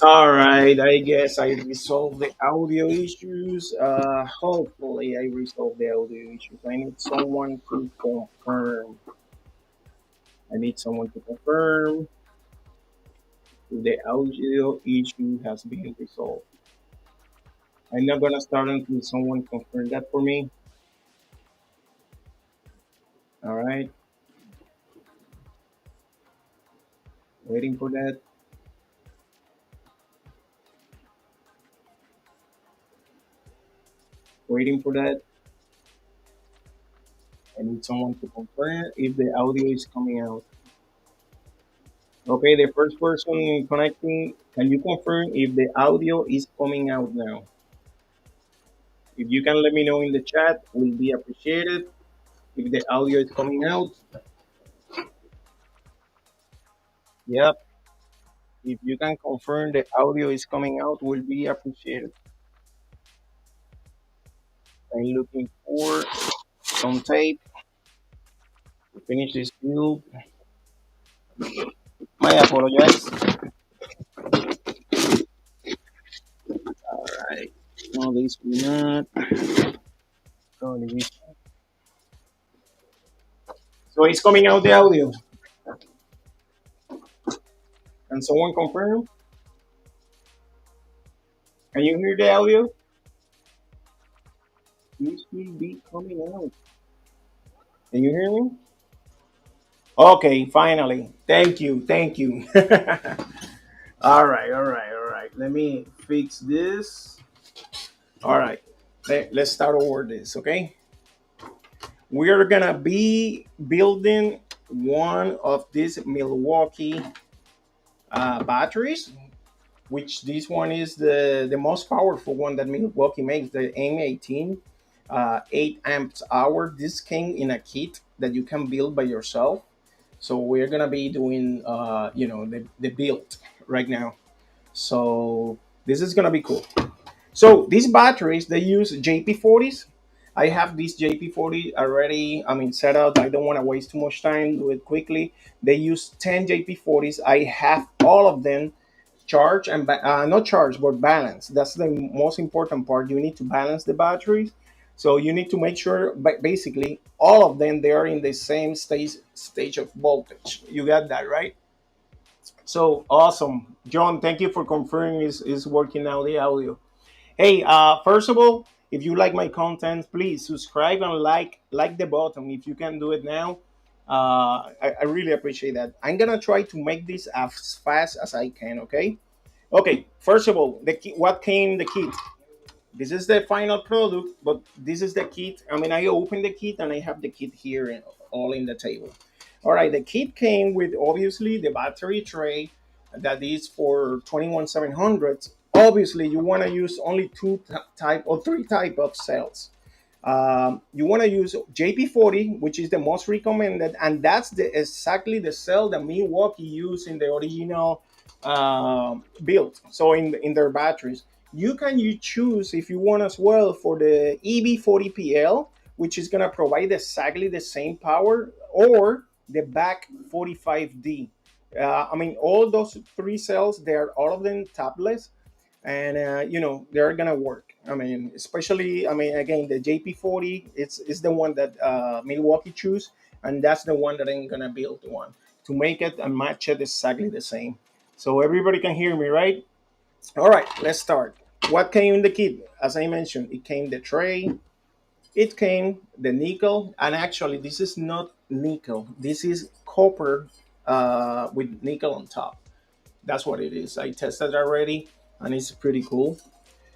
All right, I guess I resolved the audio issues. Hopefully, I resolved the audio issues. I need someone to confirm. I need someone to confirm if the audio issue has been resolved. I'm not gonna start until someone confirm that for me. All right, waiting for that. Waiting for that. I need someone to confirm if the audio is coming out. Okay, the first person connecting, can you confirm if the audio is coming out now? If you can let me know in the chat, will be appreciated. If the audio is coming out, yep. If you can confirm the audio is coming out, will be appreciated. I'm looking for some tape to finish this build. I apologize. All right. No, this will not. No, this. So it's coming out the audio. Can someone confirm? Can you hear the audio? This will be coming out. Can you hear me? Okay, finally. Thank you. Thank you. All right, all right, all right. Let me fix this. All right, let's start over this, okay? We are gonna be building one of these Milwaukee batteries, which this one is the most powerful one that Milwaukee makes, the M18 8 amps hour. This came in a kit that you can build by yourself. So we're gonna be doing, the build right now. So this is gonna be cool. So these batteries, they use JP40s. I have this JP40 already. I mean, set up. I don't want to waste too much time. Do it quickly. They use 10 JP40s. I have all of them charged and not charged, but balanced. That's the most important part. You need to balance the batteries. So you need to make sure, but basically, all of them they are in the same stage of voltage. You got that right? So awesome, John. Thank you for confirming is working now the audio. Hey, first of all, if you like my content, please subscribe and like the button if you can do it now. I really appreciate that. I'm gonna try to make this as fast as I can. Okay. Okay. First of all, what came in the kit? This is the final product, but this is the kit. I mean, I opened the kit and I have the kit here all in the table. All right, the kit came with obviously the battery tray that is for 21700. Obviously, you want to use only type or three type of cells. You want to use JP40, which is the most recommended, and that's exactly the cell that Milwaukee used in the original build. So in their batteries, you choose if you want as well for the EB40PL, which is gonna provide exactly the same power, or the back 45D. I mean, all those three cells, they are all of them tablets, and they're gonna work. I mean, especially, I mean, again, the JP40, it's the one that Milwaukee choose, and that's the one that I'm gonna build one to make it and match it exactly the same. So everybody can hear me, right? All right, let's start. What came in the kit? As I mentioned, it came the tray, it came the nickel, and actually, this is not nickel. This is copper with nickel on top. That's what it is. I tested already, and it's pretty cool.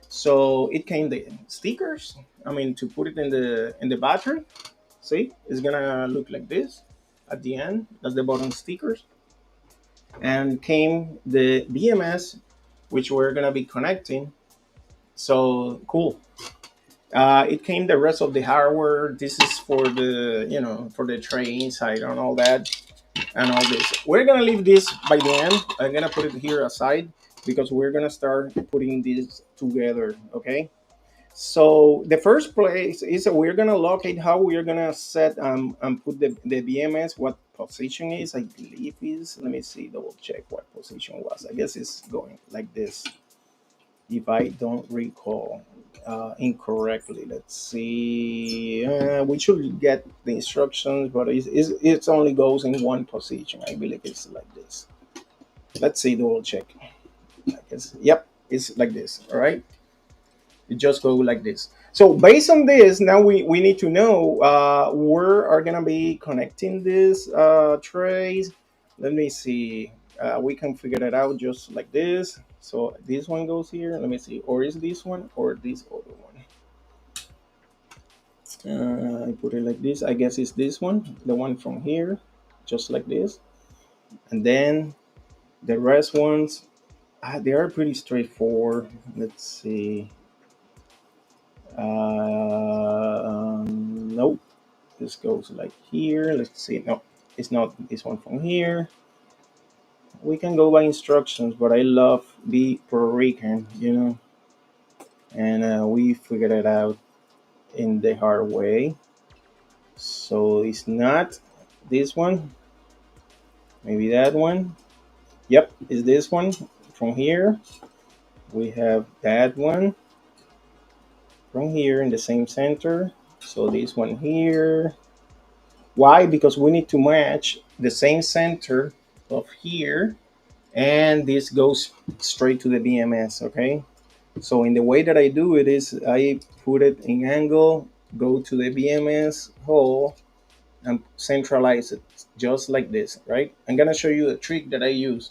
So it came the stickers. I mean, to put it in the battery. See, it's gonna look like this at the end. That's the bottom stickers. And came the BMS, which we're gonna be connecting. So cool. It came the rest of the hardware. This is for the tray inside and all that and all this. We're gonna leave this by the end. I'm gonna put it here aside because we're gonna start putting this together. Okay. So the first place is we're gonna locate how we're gonna set and put the BMS, what position is. I believe is, let me see, double check what position was. I guess it's going like this, if I don't recall incorrectly. Let's see. We should get the instructions, but it only goes in one position. I believe it's like this. Let's see, double check. I guess, yep, it's like this. All right. It just go like this. So based on this, now we need to know where are gonna be connecting these trays. Let me see. We can figure that out just like this. So this one goes here. Let me see. Or is this one or this other one? I put it like this. I guess it's this one, the one from here, just like this. And then the rest ones, they are pretty straightforward. Let's see. Nope. This goes like here. Let's see. No, it's not this one from here. We can go by instructions, but I love the Puerto Rican, and we figured it out in the hard way. So it's not this one. Maybe that one. Yep, it's this one from here. We have that one from here in the same center. So this one here. Why? Because we need to match the same center of here, and this goes straight to the BMS. Okay, so in the way that I do it is I put it in angle, go to the BMS hole, and centralize it just like this. Right, I'm gonna show you the trick that I use.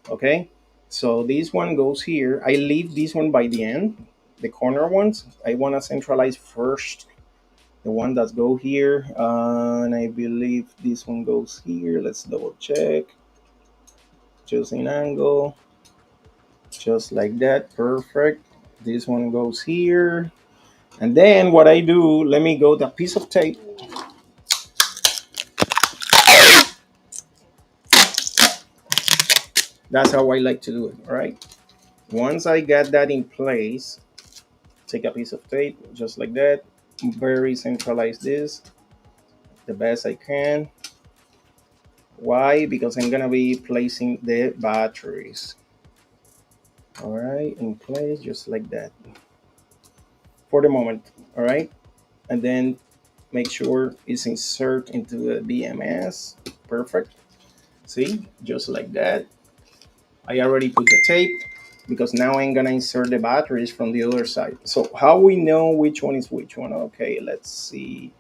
Okay, so this one goes here. I leave this one by the end, the corner ones I want to centralize first, the one that go here, and I believe this one goes here. Let's double check. Just in angle, just like that. Perfect. This one goes here, and then what I do, let me go the piece of tape. That's how I like to do it. All right, once I get that in place, take a piece of tape just like that, very centralize this the best I can. Why? Because I'm gonna be placing the batteries. All right, in place just like that for the moment. All right, and then make sure it's insert into the BMS. Perfect. See, just like that. I already put the tape because now I'm gonna insert the batteries from the other side. So how we know which one is which one? Okay, let's see.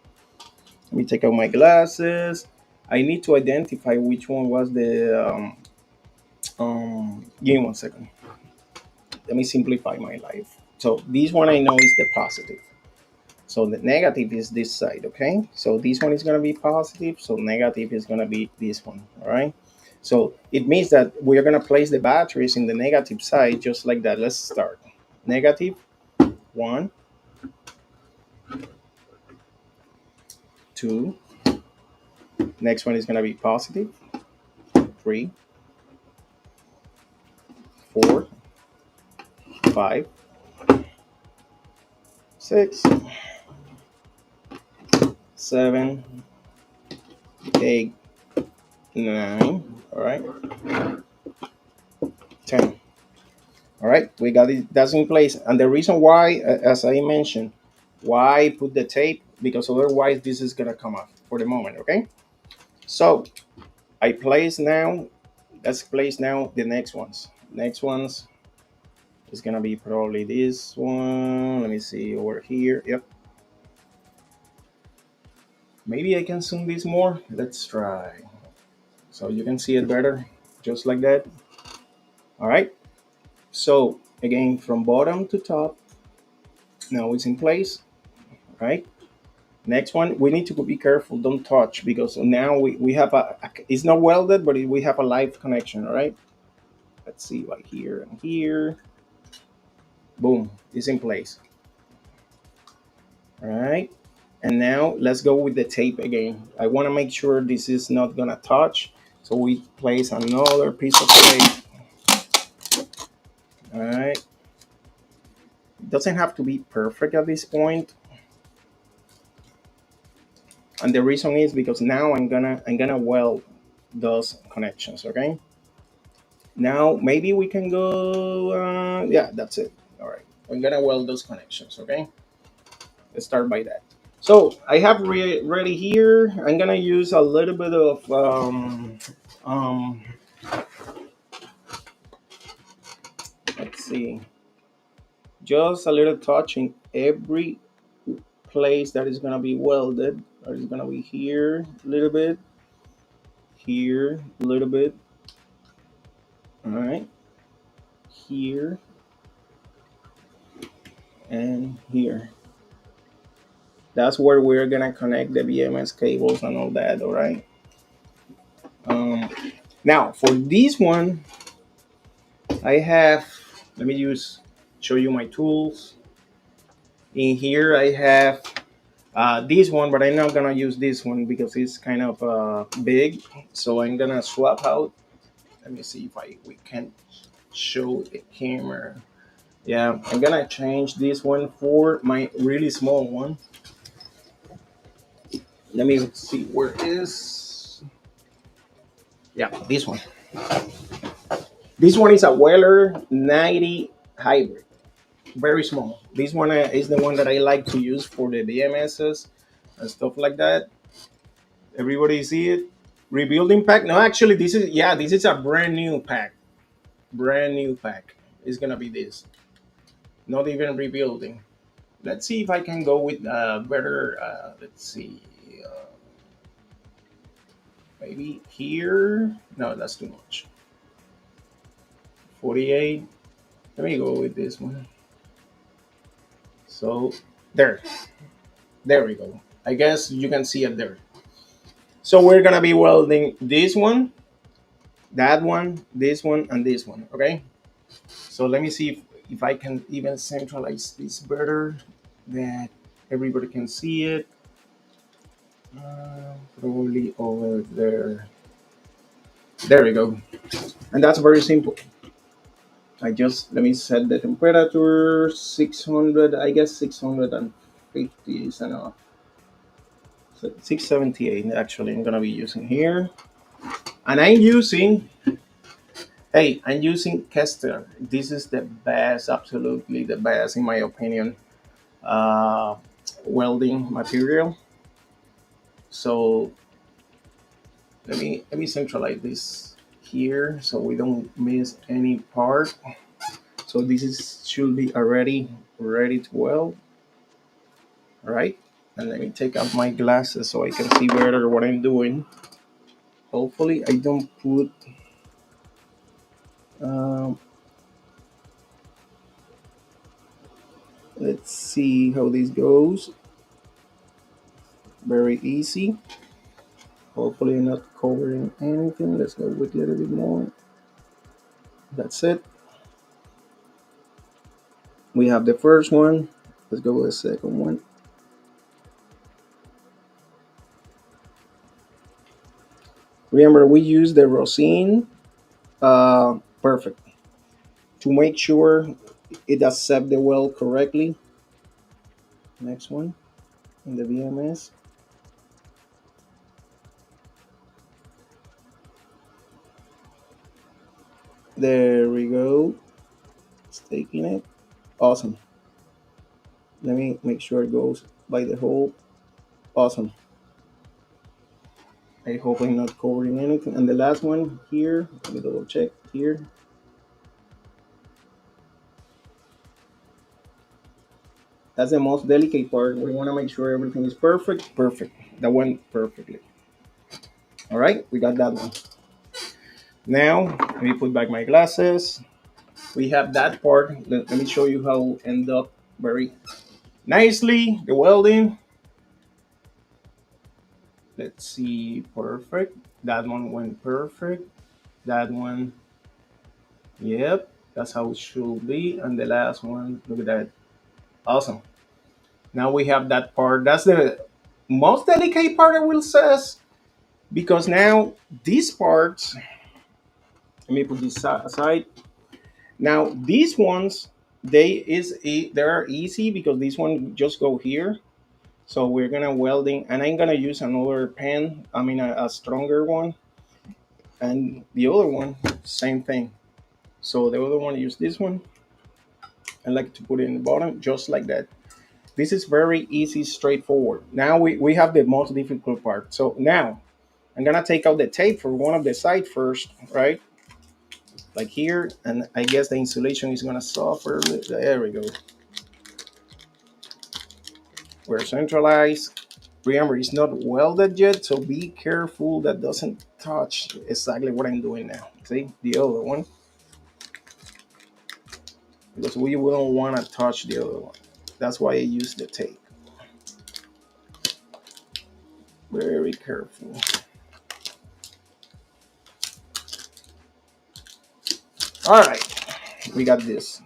Let me take out my glasses. I need to identify which one was the give me 1 second. Let me simplify my life. So this one I know is the positive. So the negative is this side, okay? So this one is gonna be positive, so negative is gonna be this one, all right? So it means that we are gonna place the batteries in the negative side just like that. Let's start. Negative, 1, 2. Next one is gonna be positive, 3, 4, 5, 6, 7, 8, 9, all right, 10. All right, we got it. That's in place. And the reason why, as I mentioned, why I put the tape, because otherwise this is gonna come off for the moment. Okay, so I place now. Let's place now the next ones. Next ones is gonna be probably this one. Let me see over here. Yep. Maybe I can zoom this more. Let's try. So you can see it better, just like that. All right. So again, from bottom to top, now it's in place. Right. Next one, we need to be careful. Don't touch, because now we have it's not welded, but we have a live connection. All right. Let's see, like here and here. Boom, it's in place. All right. And now let's go with the tape again. I want to make sure this is not gonna touch. So we place another piece of tape. All right. It doesn't have to be perfect at this point. And the reason is because now I'm gonna weld those connections. Okay. Now maybe we can go. Yeah, that's it. All right. We're gonna weld those connections. Okay. Let's start by that. So I have ready here. I'm gonna use a little bit of um, let's see, just a little touch in every place that is gonna be welded. Or it's gonna be here a little bit, here a little bit. All right, here and here. That's where we're gonna connect the BMS cables and all that. All right. Um, Now for this one, I have. Let me show you my tools. In here, I have this one, but I'm not gonna use this one because it's kind of big. So I'm gonna swap out. Let me see if we can show the camera. Yeah, I'm gonna change this one for my really small one. Let me see where it is. Yeah, this one. This one is a Weller 90 hybrid, very small. This one is the one that I like to use for the BMSs and stuff like that. Everybody see it? Rebuilding pack? No, actually, this is a brand new pack. Brand new pack. It's gonna be this. Not even rebuilding. Let's see if I can go with better. Let's see. Maybe here. No, that's too much. 48. Let me go with this one. So there, there we go. I guess you can see it there. So we're gonna be welding this one, that one, this one, and this one. Okay. So let me see if I can even centralize this better, that everybody can see it. Probably over there. There we go. And that's very simple. I just let me set the temperature 600. I guess 650 is enough. So 678 actually I'm gonna be using here, and I'm using Kester. This is the best, absolutely the best in my opinion, uh, welding material. So let me centralize this here so we don't miss any part. So this is should be already ready to weld. All right, and let me take off my glasses so I can see better what I'm doing. Hopefully I don't put um, let's see how this goes. Very easy. Hopefully I'm not covering anything. Let's go with a little bit more. That's it. We have the first one. Let's go with the second one. Remember, we use the rosin. Perfect. To make sure it accepts the weld correctly. Next one in the VMS. There we go. It's taking it. Awesome. Let me make sure it goes by the hole. Awesome. I hope I'm not covering anything. And the last one here, let me double check here. That's the most delicate part. We want to make sure everything is perfect. Perfect. That went perfectly. All right, we got that one. Now, let me put back my glasses. We have that part. Let me show you how end up very nicely. The welding. Let's see. Perfect. That one went perfect. That one. Yep. That's how it should be. And the last one. Look at that. Awesome. Now we have that part. That's the most delicate part, I will say, because now these parts, let me put this aside. Now these ones, they are easy because this one just go here. So we're gonna welding, and I'm gonna use another pen. I mean a stronger one. and the other one, same thing. So the other one, use this one. I like to put it in the bottom, just like that. This is very easy, straightforward. Now we have the most difficult part. So now I'm gonna take out the tape for one of the side first, right? Like here, and I guess the insulation is gonna suffer. There we go. We're centralized. Remember, it's not welded yet, so be careful that doesn't touch exactly what I'm doing now. See the other one, because we don't want to touch the other one. That's why I use the tape. Very careful. All right, we got this.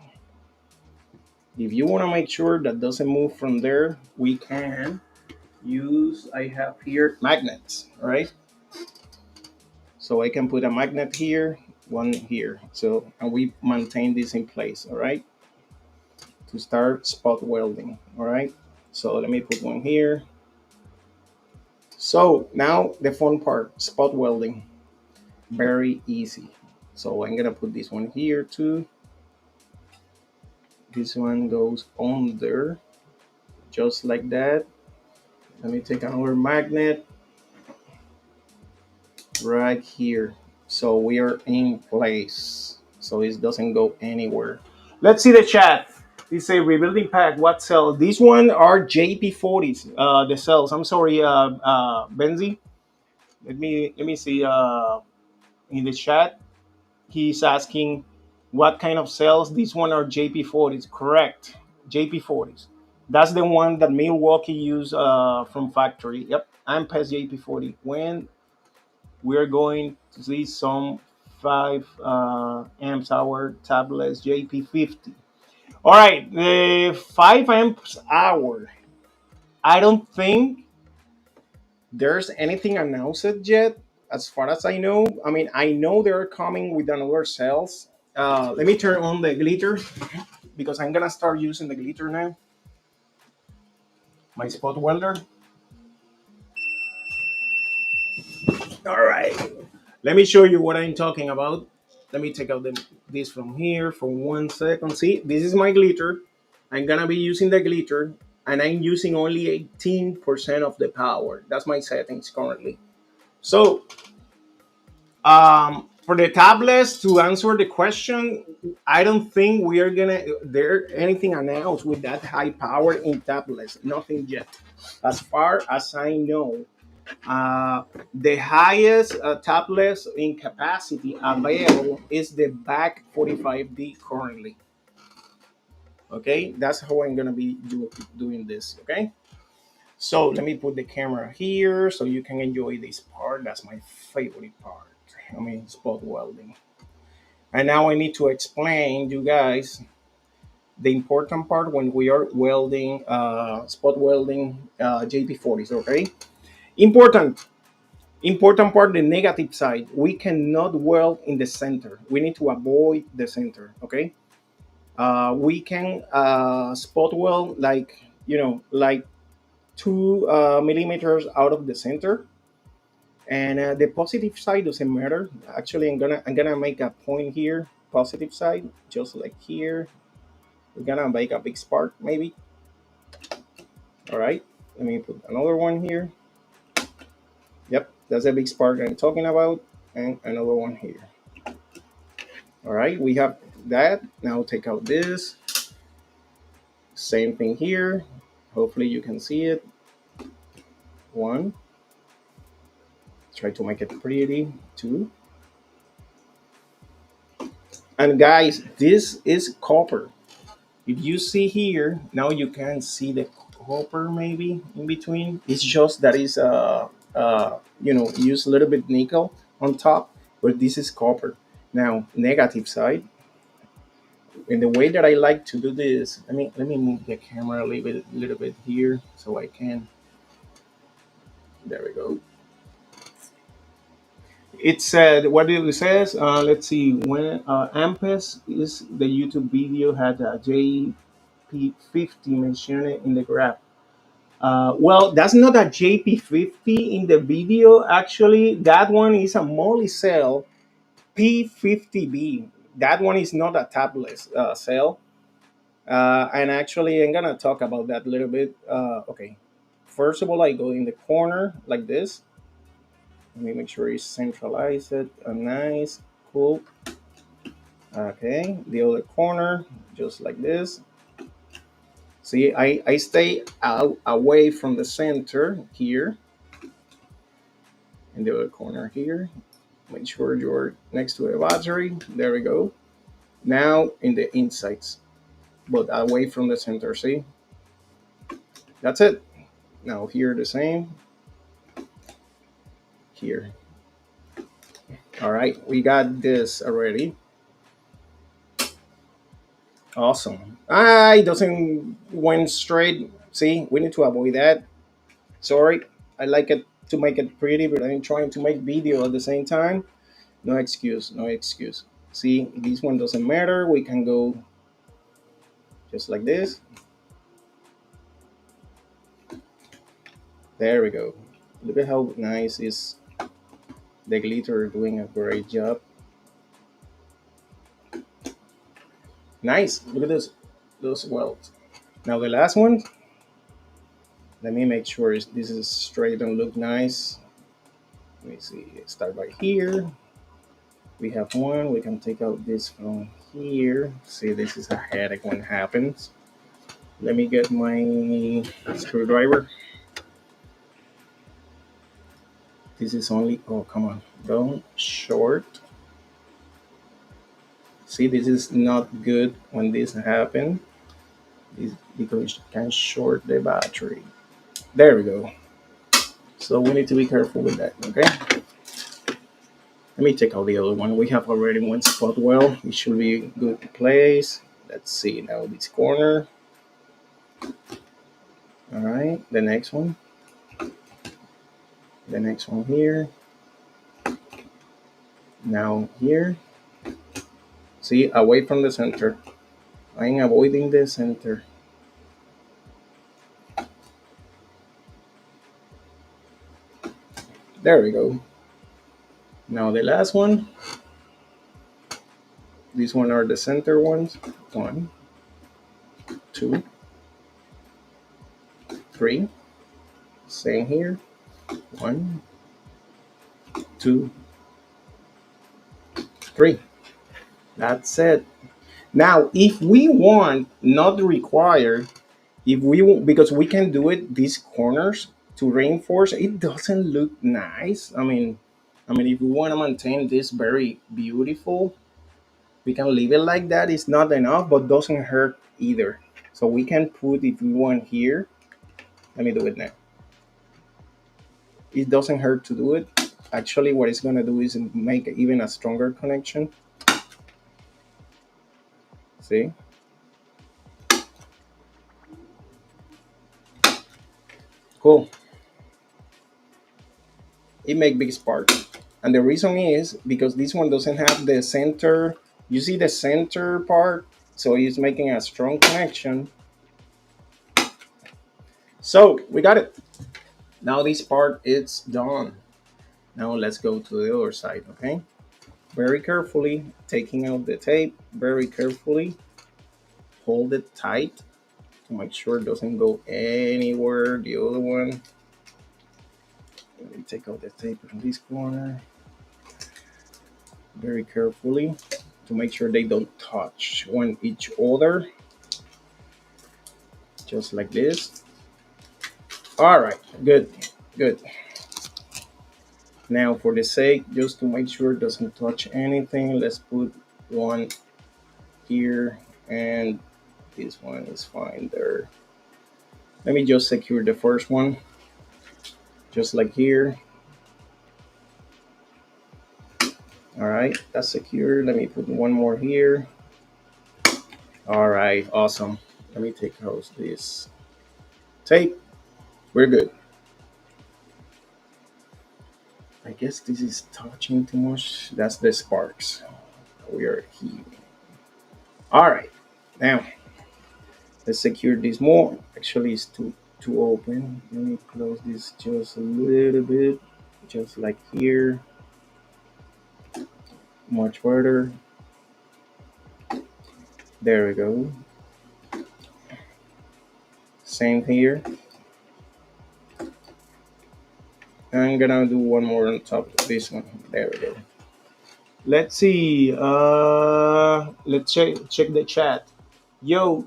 If you want to make sure that doesn't move from there, we can use, I have here magnets, all right? So I can put a magnet here, one here. So, and we maintain this in place, all right? To start spot welding, all right? So let me put one here. So now the fun part, spot welding, very easy. So I'm gonna put this one here too. This one goes on there, just like that. Let me take another magnet right here. So we are in place. So it doesn't go anywhere. Let's see the chat. It's a rebuilding pack. What cell? These one are JP40s. The cells. I'm sorry, Benzi. Let me see. In the chat, he's asking what kind of cells. These one are JP40s. Correct. JP40s. That's the one that Milwaukee use from factory. Yep. I'm past JP40. When we're going to see some 5 amps hour tablets JP50. All right, the 5 amps hour. I don't think there's anything announced yet, as far as I know. I mean, I know they're coming with another cells. Let me turn on the glitter because I'm gonna start using the glitter now. My spot welder. All right. Let me show you what I'm talking about. Let me take out this from here for 1 second. See, this is my glitter. I'm gonna be using the glitter, and I'm using only 18% of the power. That's my settings currently. So, for the tablets, to answer the question, I don't think we are gonna there anything announced with that high power in tablets. Nothing yet, as far as I know. The highest tablets in capacity available is the back 45D currently. Okay, that's how I'm gonna be doing this. Okay, so let me put the camera here so you can enjoy this part. That's my favorite part. I mean, spot welding. And now I need to explain you guys the important part when we are welding, spot welding JP40s. Okay, important. Important part, the negative side. We cannot weld in the center. We need to avoid the center. Okay. We can spot weld like like 2 millimeters out of the center, and the positive side doesn't matter. Actually, I'm gonna make a point here. Positive side, just like here. We're gonna make a big spark, maybe. All right. Let me put another one here. Yep, that's a big spark I'm talking about, and another one here. All right, we have that. Now take out this. Same thing here. Hopefully you can see it. One. Try to make it pretty. Two. And guys, this is copper. If you see here, now you can see the copper maybe in between. It's just that is use a little bit nickel on top, but this is copper. Now, negative side. And the way that I like to do this, let me move the camera a little bit here so I can. There we go. It said, what did it says? Let's see. When Ampes is the YouTube video had a JP50 mentioned in the graph. Well, that's not a JP50 in the video. Actually, that one is a Molicel P50B. That one is not a tabless cell. And actually, I'm gonna talk about that a little bit. Okay, first of all, I go in the corner like this. Let me make sure it's centralized. Nice, cool. Okay, the other corner, just like this. See, I stay out away from the center here, in the other corner here. Make sure you're next to the battery. There we go. Now in the insides, but away from the center. See, that's it. Now here the same. Here. All right, we got this already. Awesome. Ah, it doesn't went straight. See, we need to avoid that. Sorry, I like it to make it pretty, but I'm trying to make video at the same time. No excuse, no excuse. See, this one doesn't matter. We can go just like this. There we go. Look at how nice is the glitter doing a great job. Nice. Look at those welds. Now the last one. Let me make sure this is straight and look nice. Let me see. Start by here. We have one. We can take out this from here. See, this is a headache when it happens. Let me get my screwdriver. This is only, oh, come on, don't short. See, this is not good when this happens. This, because you can short the battery. There we go. So we need to be careful with that, okay? Let me take out the other one. We have already one spot well. It should be good to place. Let's see now this corner. All right, the next one. The next one here. Now here. See, away from the center. I'm avoiding the center. There we go. Now the last one. These one are the center ones. 1, 2, 3. Same here. 1, 2, 3. That's it. Now, if we want, not required, if we because we can do it these corners to reinforce, it doesn't look nice. I mean, if we want to maintain this very beautiful, we can leave it like that. It's not enough, but doesn't hurt either. So we can put if we want here. Let me do it now. It doesn't hurt to do it. Actually, what it's gonna do is make even a stronger connection. See? Cool. It make big spark. And the reason is because this one doesn't have the center. You see the center part? So it's making a strong connection. So we got it. Now this part is done. Now let's go to the other side, okay? Very carefully, taking out the tape, very carefully. Hold it tight to make sure it doesn't go anywhere. The other one. Let me take out the tape from this corner. Very carefully to make sure they don't touch one each other. Just like this. All right, good, good. Now for the sake, just to make sure it doesn't touch anything, let's put one here and this one is fine there. Let me just secure the first one, just like here. All right, that's secure. Let me put one more here. All right, awesome. Let me take out this tape. We're good. I guess this is touching too much. That's the sparks. We are heating. All right, now let's secure this more. Actually, it's too to open. Let me close this just a little bit, just like here, much further. There we go. Same here. I'm gonna do one more on top of this one. There we go. Let's see. Let's check the chat. Yo,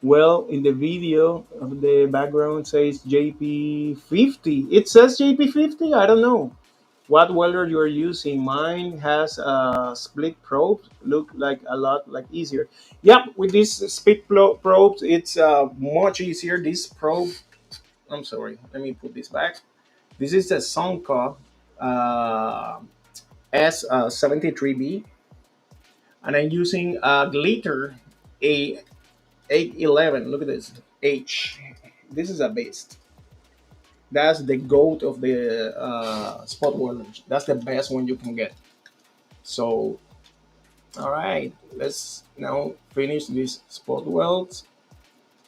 well, in the video of the background says JP50. It says JP50. I don't know what welder you are using. Mine has a split probe. Look like a lot like easier. Yep, with this split probes, it's much easier. This probe. I'm sorry. Let me put this back. This is a Sonka S73B, and I'm using a glitter a 811. Look at this H. This is a beast. That's the goat of the spot welders. That's the best one you can get. So, all right, let's now finish this spot welds.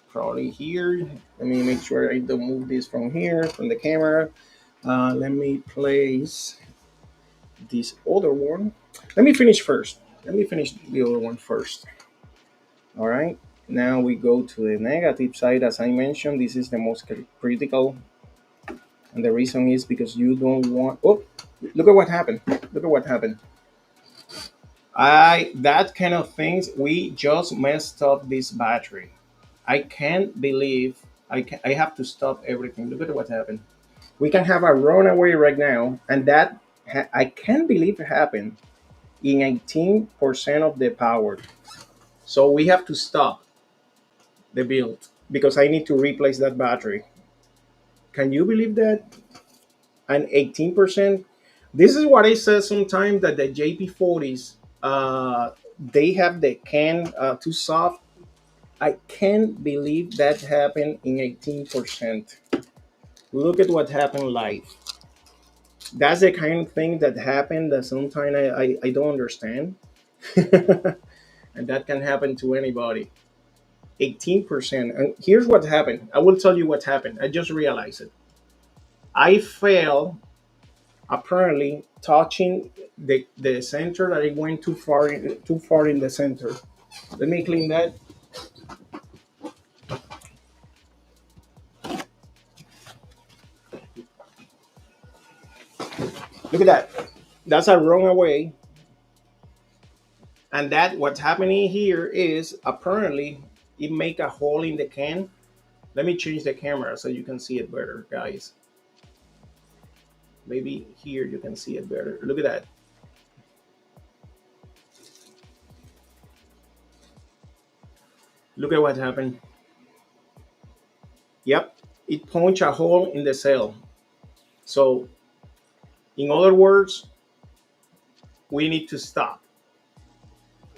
Probably here. Let me make sure I don't move this from here from the camera. Let me place this other one. Let me finish first. Let me finish the other one first. All right. Now we go to the negative side. As I mentioned, this is the most critical, and the reason is because you don't want. Oh, look at what happened. Look at what happened. That kind of things. We just messed up this battery. I can't believe I have to stop everything. Look at what happened. We can have a runaway right now, and that I can't believe it happened in 18% of the power. So we have to stop the build because I need to replace that battery. Can you believe that? And 18%. This is what I said sometimes that the JP40s they have the can too soft. I can't believe that happened in 18%. Look at what happened live. That's the kind of thing that happened that sometimes I don't understand. And that can happen to anybody. 18%. And here's what happened. I will tell you what happened. I just realized it. I fell apparently touching the center that I went too far in the center. Let me clean that. Look at that. That's a wrong away. And that what's happening here is apparently it make a hole in the can. Let me change the camera so you can see it better, guys. Maybe here you can see it better. Look at that. Look at what happened. Yep, it punched a hole in the cell. So, in other words, we need to stop.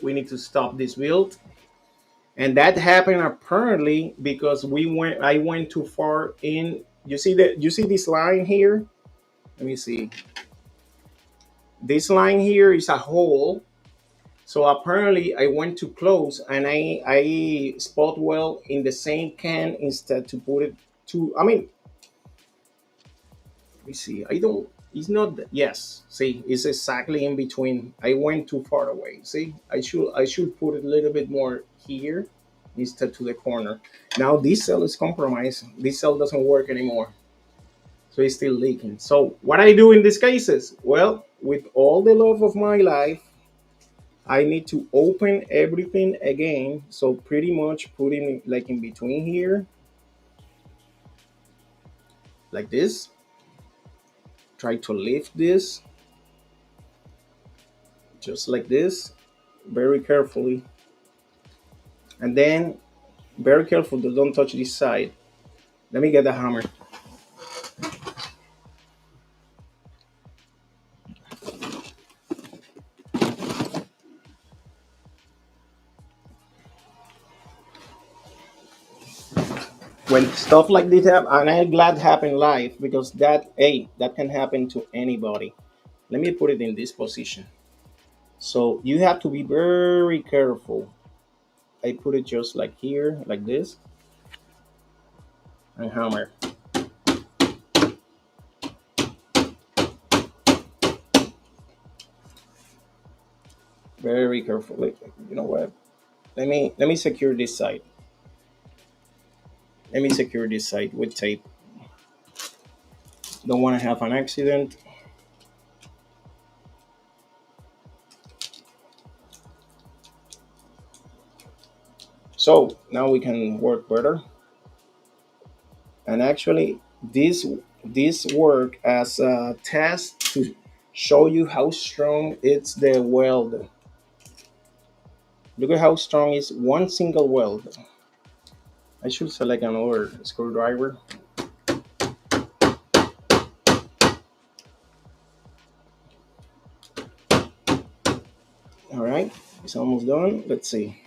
We need to stop this build. And that happened apparently because I went too far in. You see this line here? Let me see. This line here is a hole. So apparently I went too close and I spot weld in the same can instead to put it to, I mean, let me see. I don't, it's not, yes, see, it's exactly in between. I went too far away. See, I should put it a little bit more here instead to the corner. Now this cell is compromised. This cell doesn't work anymore. So it's still leaking. So what I do in these cases? Well, with all the love of my life, I need to open everything again. So pretty much putting it like in between here, like this. Try to lift this, just like this, very carefully. And then very careful to don't touch this side. Let me get the hammer. When stuff like this happen, and I'm glad happened live because that can happen to anybody. Let me put it in this position. So you have to be very careful. I put it just like here, like this. and hammer very carefully. You know what? Let me secure this side. Let me secure this side with tape. Don't want to have an accident. So now we can work better. And actually, this work as a test to show you how strong it's the weld. Look at how strong is one single weld. I should select another screwdriver. All right, it's almost done. Let's see.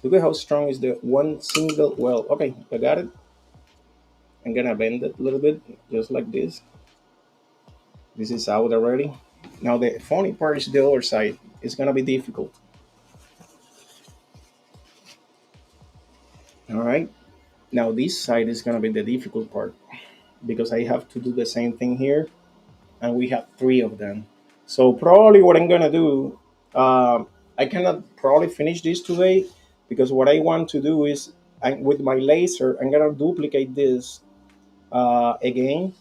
Look at how strong is the one single weld. Okay, I got it. I'm gonna bend it a little bit, just like this. This is out already. Now the funny part is the other side. It's gonna be difficult. All right. Now this side is gonna be the difficult part because I have to do the same thing here, and we have three of them. So probably what I'm gonna do, I cannot probably finish this today because what I want to do is, with my laser, I'm gonna duplicate this again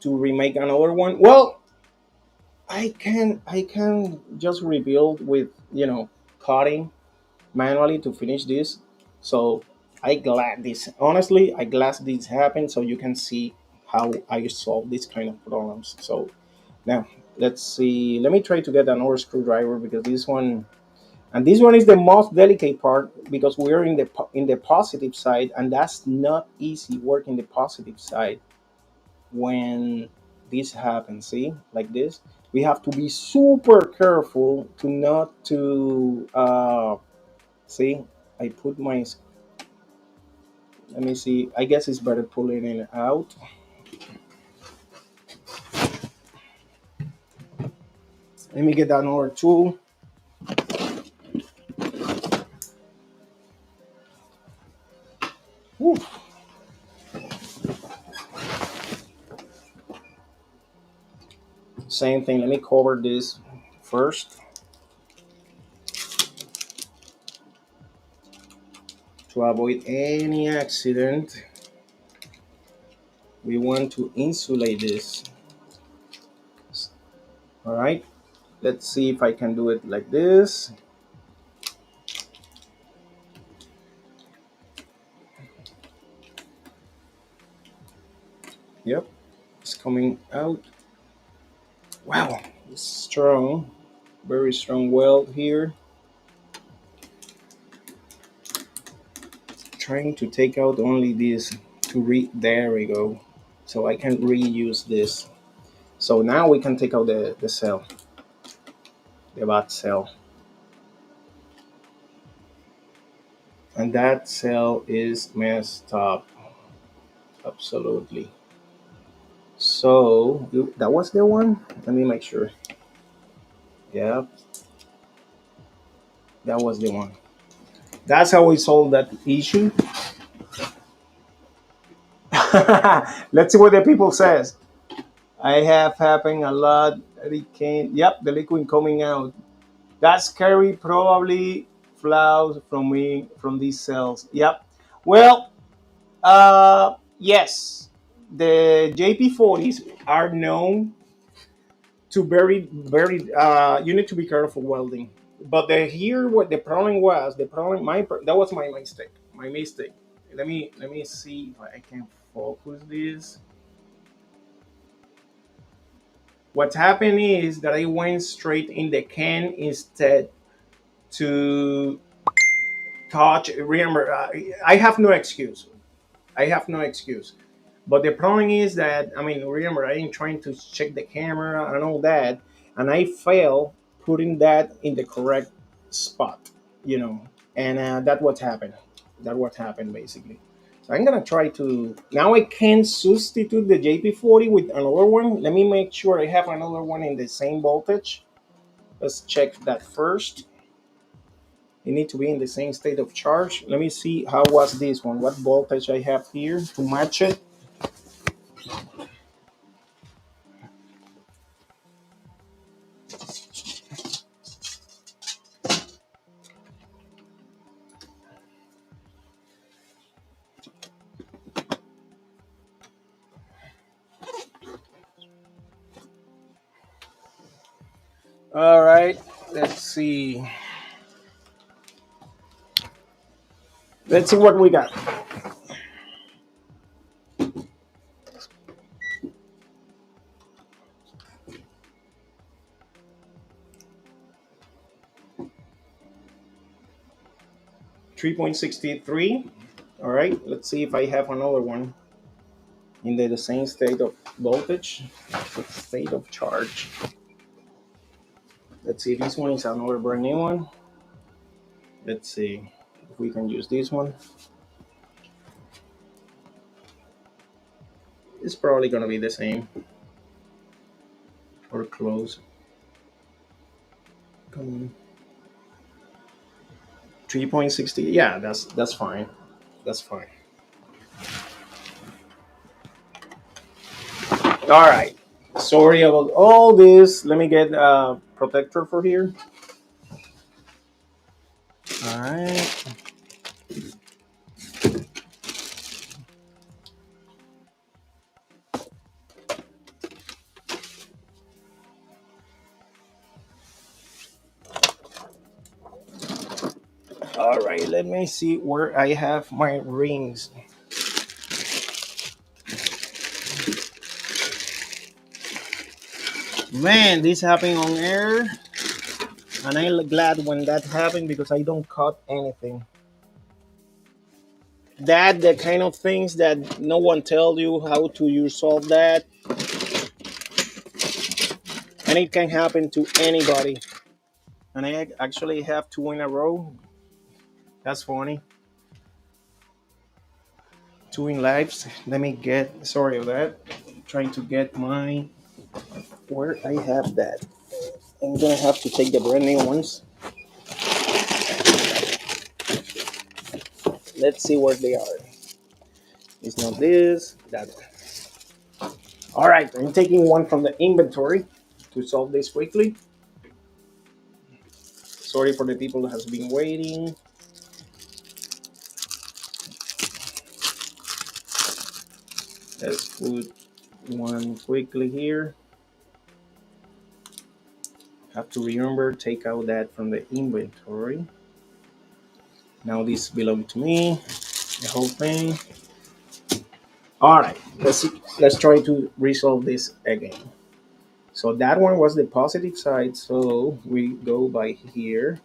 to remake another one. Well, I can just rebuild with cutting manually to finish this. So I glad this honestly I glad this happened so you can see how I solve these kind of problems. So now let's see. Let me try to get another screwdriver because this one is the most delicate part because we're in the positive side, and that's not easy working the positive side when this happens. See, like this, we have to be super careful to not to see. I put my Let me see. I guess it's better pulling it out. Let me get another tool. Whew. Same thing. Let me cover this first to avoid any accident. We want to insulate this. All right. Let's see if I can do it like this. Yep. It's coming out. Wow. It's strong. Very strong weld here. Trying to take out only this there we go. So I can reuse this. So now we can take out the cell, the bad cell. And that cell is messed up. Absolutely. So that was the one? Let me make sure. Yeah, that was the one. That's how we solved that issue. Let's see what the people says. I have happened a lot. It can, yep, the liquid coming out. That's scary. Probably flaws from me from these cells. Yep. Well, yes, the JP40s are known to very. You need to be careful welding. But here, what the problem was, that was my mistake. My mistake. Let me see if I can focus this. What happened is that I went straight in the can instead to touch. Remember, I have no excuse. I have no excuse. But the problem is that, I mean, remember, I am trying to check the camera and all that, and I fail putting that in the correct spot, and that what happened. That what happened basically. So I'm gonna try to, now I can substitute the JP40 with another one. Let me make sure I have another one in the same voltage. Let's check that first. You need to be in the same state of charge. Let me see how was this one, what voltage I have here to match it. All right, let's see. Let's see what we got. 3.63. All right, let's see if I have another one in the same state of voltage, state of charge. Let's see, this one is another brand new one. Let's see if we can use this one. It's probably gonna be the same or close. Come on. 3.60. Yeah, that's fine. That's fine. All right. Sorry about all this. Let me get a protector for here. All right. All right. Let me see where I have my rings. Man, this happened on air, and I'm glad when that happened because I don't cut anything. That the kind of things that no one tell you how to you solve that, and it can happen to anybody. And I actually have two in a row. That's funny. Two in lives. Let me get, sorry of that. I'm trying to get my, where I have that. I'm gonna have to take the brand new ones. Let's see where they are. It's not this, that. All right, I'm taking one from the inventory to solve this quickly. Sorry for the people that has been waiting. Let's put one quickly here. Have to remember, take out that from the inventory. Now this belongs to me, the whole thing. All right, let's see. Let's try to resolve this again. So that one was the positive side. So we go by here,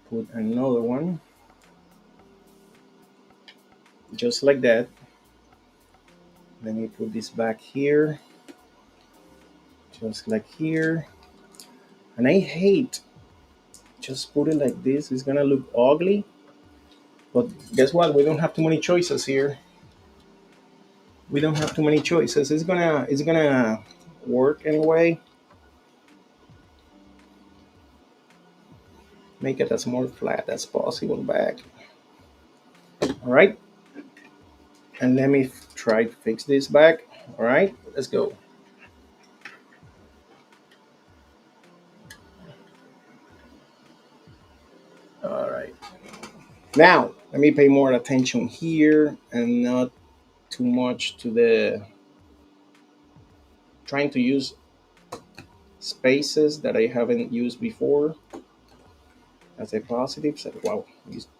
put another one, just like that. Let me put this back here, just like here. And I hate just put it like this. It's gonna look ugly. But guess what? We don't have too many choices here. We don't have too many choices. It's gonna work anyway. Make it as more flat as possible back. All right. And let me try to fix this back. All right, let's go. All right. Now, let me pay more attention here and not too much to the trying to use spaces that I haven't used before as a positive. So, wow,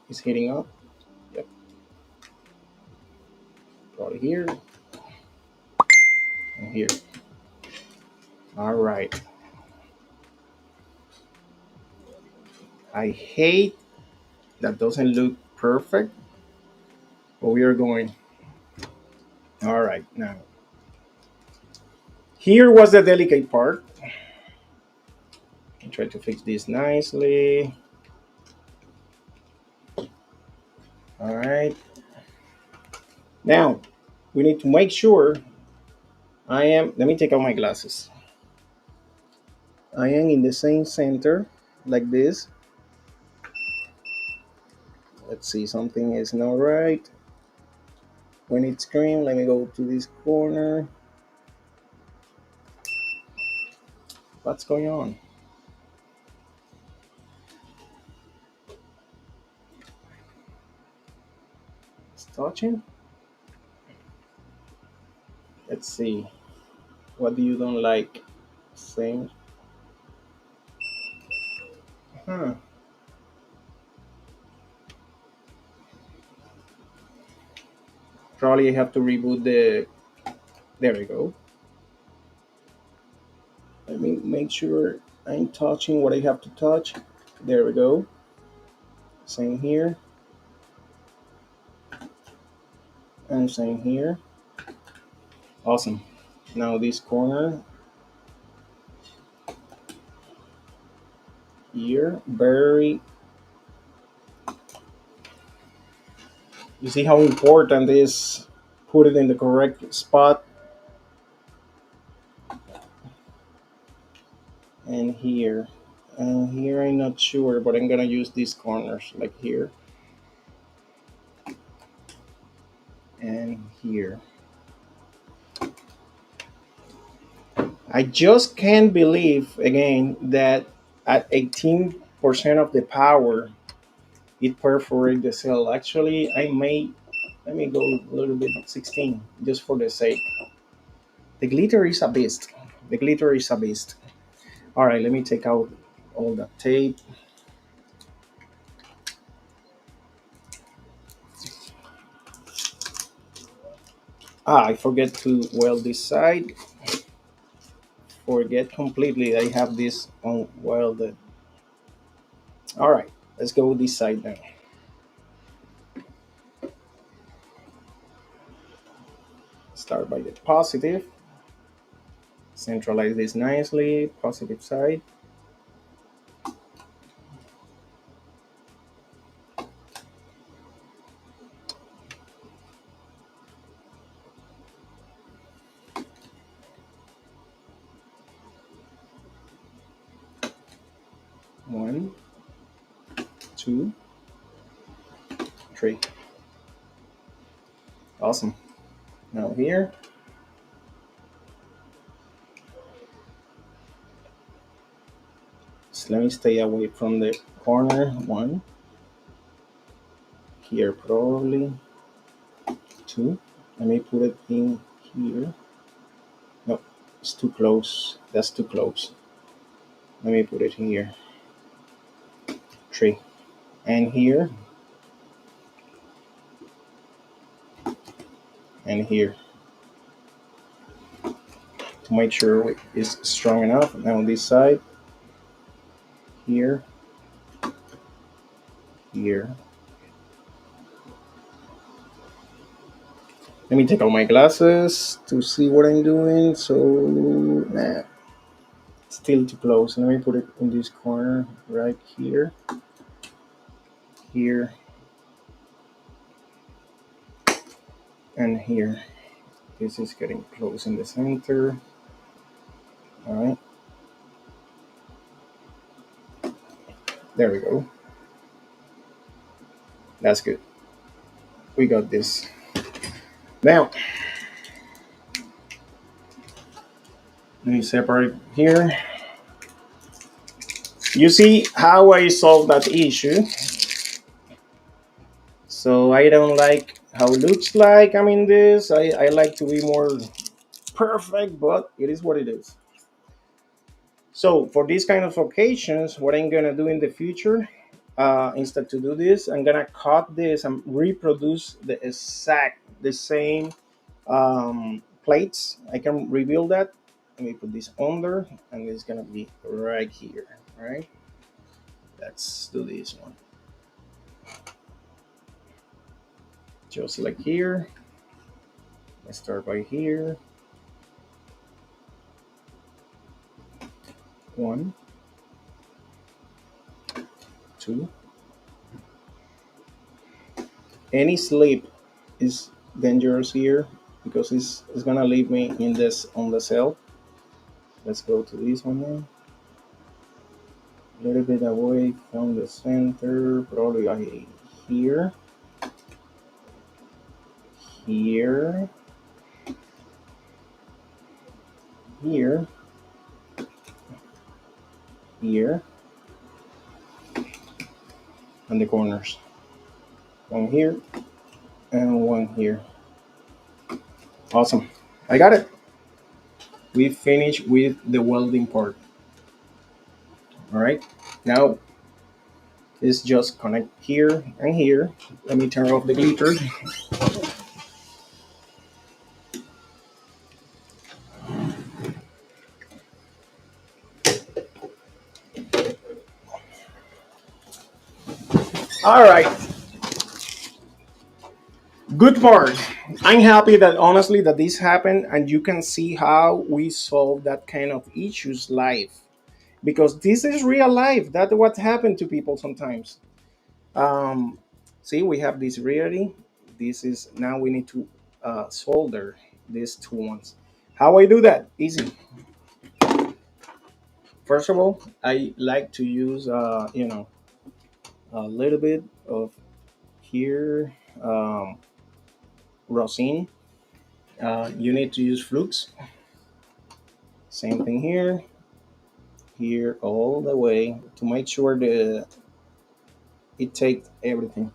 it's heating up. Yep, probably here and here. All right. I hate that doesn't look perfect, but we are going. All right, now. Here was the delicate part. I try to fix this nicely. All right. Now we need to make sure I am, let me take out my glasses. I am in the same center like this. Let's see, something is not right. When it's green, let me go to this corner. What's going on? It's touching. Let's see. What do you don't like? Same. Huh. Probably have to reboot the. There we go. Let me make sure I'm touching what I have to touch. There we go. Same here. And same here. Awesome. Now this corner here, very. You see how important is put it in the correct spot. And here. And here I'm not sure, but I'm gonna use these corners like here and here. I just can't believe again that at 18% of the power it perforated the cell. Actually, I may let me go a little bit 16 just for the sake. The glitter is a beast. The glitter is a beast. All right, let me take out all the tape. I forget to weld this side. Forget completely I have this unwelded. All right, let's go this side now. Start by the positive. Centralize this nicely. Positive side. One, two, three. Awesome. Now here. So let me stay away from the corner. One. Here probably. Two. Let me put it in here. No, it's too close. That's too close. Let me put it here. Three. And here. And here. To make sure it's strong enough. Now on this side. Here. Here. Let me take out my glasses to see what I'm doing. So, nah, still too close. Let me put it in this corner right here. Here. And here. This is getting close in the center. All right. There we go. That's good. We got this. Now, let me separate here. You see how I solved that issue. So I don't like how it looks like I'm in this. I like to be more perfect, but it is what it is. So for these kind of occasions, what I'm gonna do in the future, instead to do this, I'm gonna cut this and reproduce the same plates. I can reveal that. Let me put this under, and it's gonna be right here. All right. Let's do this one. Just like here. Let's start by here. One, two. Any slip is dangerous here because it's gonna leave me in this on the cell. Let's go to this one now. A little bit away from the center, probably here, here, here, here, and the corners. One here and one here. Awesome. I got it. We finished with the welding part. All right. Now it's just connect here and here. Let me turn off the glitter. All right. Good part. I'm happy that honestly that this happened and you can see how we solve that kind of issues live because this is real life. That's what happened to people sometimes. Um, See, we have this ready. This is now we need to solder these two ones. How I do that? Easy. First of all, I like to use a little bit of here rosin. You need to use flux. Same thing here, here all the way to make sure that it takes everything.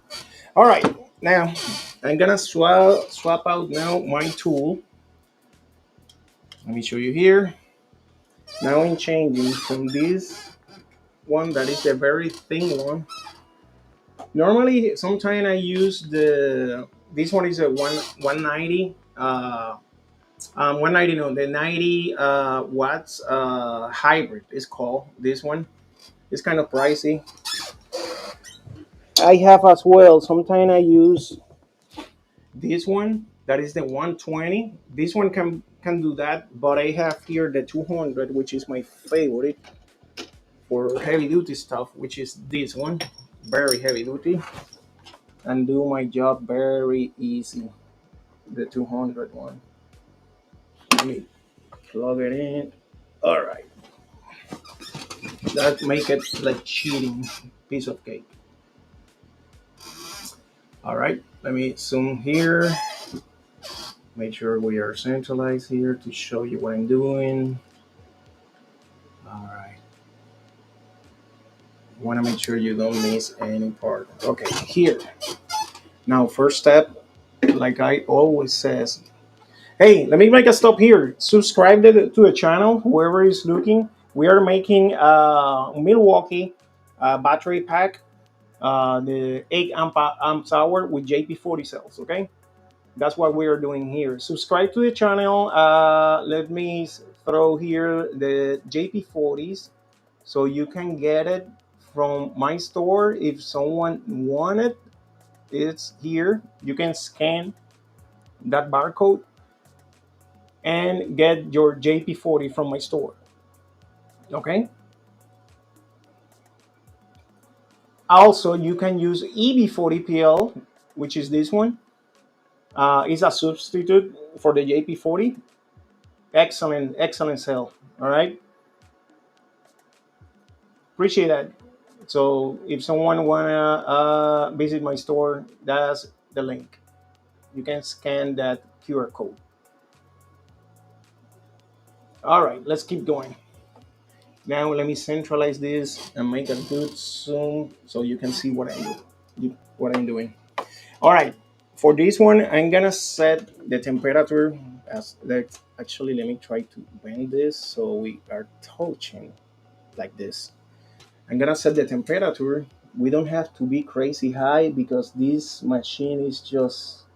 All right, now I'm gonna swap out now my tool. Let me show you here. Now I'm changing from this one that is a very thin one. Normally, sometimes I use the this one is a 190 190 no the 90 watts hybrid is called this one. It's kind of pricey. I have as well. Sometimes I use this one that is the 120. This one can do that, but I have here the 200, which is my favorite for heavy duty stuff, which is this one, very heavy duty, and do my job very easy. The 200 one. Let me plug it in. All right, that make it like cheating, piece of cake. All right, let me zoom here. Make sure we are centralized here to show you what I'm doing. All right. Want to make sure you don't miss any part. Okay, here. Now, first step, like I always says, hey, let me make a stop here. Subscribe to the channel, whoever is looking. We are making Milwaukee battery pack, the 8 amps hour with JP40 cells, okay? That's what we are doing here. Subscribe to the channel. Let me throw here the JP40s so you can get it from my store. If someone want it, it's here. You can scan that barcode and get your JP40 from my store. Okay. Also, you can use EB40PL, which is this one. It's a substitute for the JP40. Excellent, excellent cell. All right. Appreciate that. So if someone wanna visit my store, that's the link. You can scan that QR code. All right, let's keep going. Now let me centralize this and make a good zoom so you can see what I'm doing. All right, for this one, I'm gonna set the temperature as that. Actually, let me try to bend this so we are touching like this. I'm gonna set the temperature. We don't have to be crazy high because this machine is just,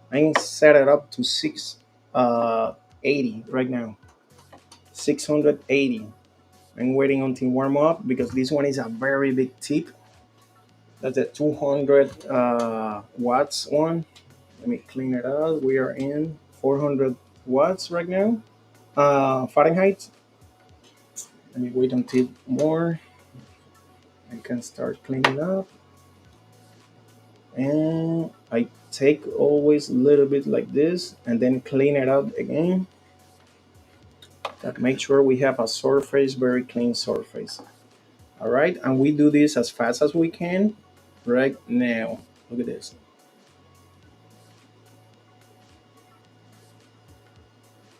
I'm set it up to 680 right now. 680. I'm waiting until warm up because this one is a very big tip. That's a 200 watts one. Let me clean it up. We are in 400 watts right now. Fahrenheit. Let me wait until more. I can start cleaning up. And I take always a little bit like this and then clean it out again. That make sure we have a surface, very clean surface. All right, and we do this as fast as we can right now. Look at this.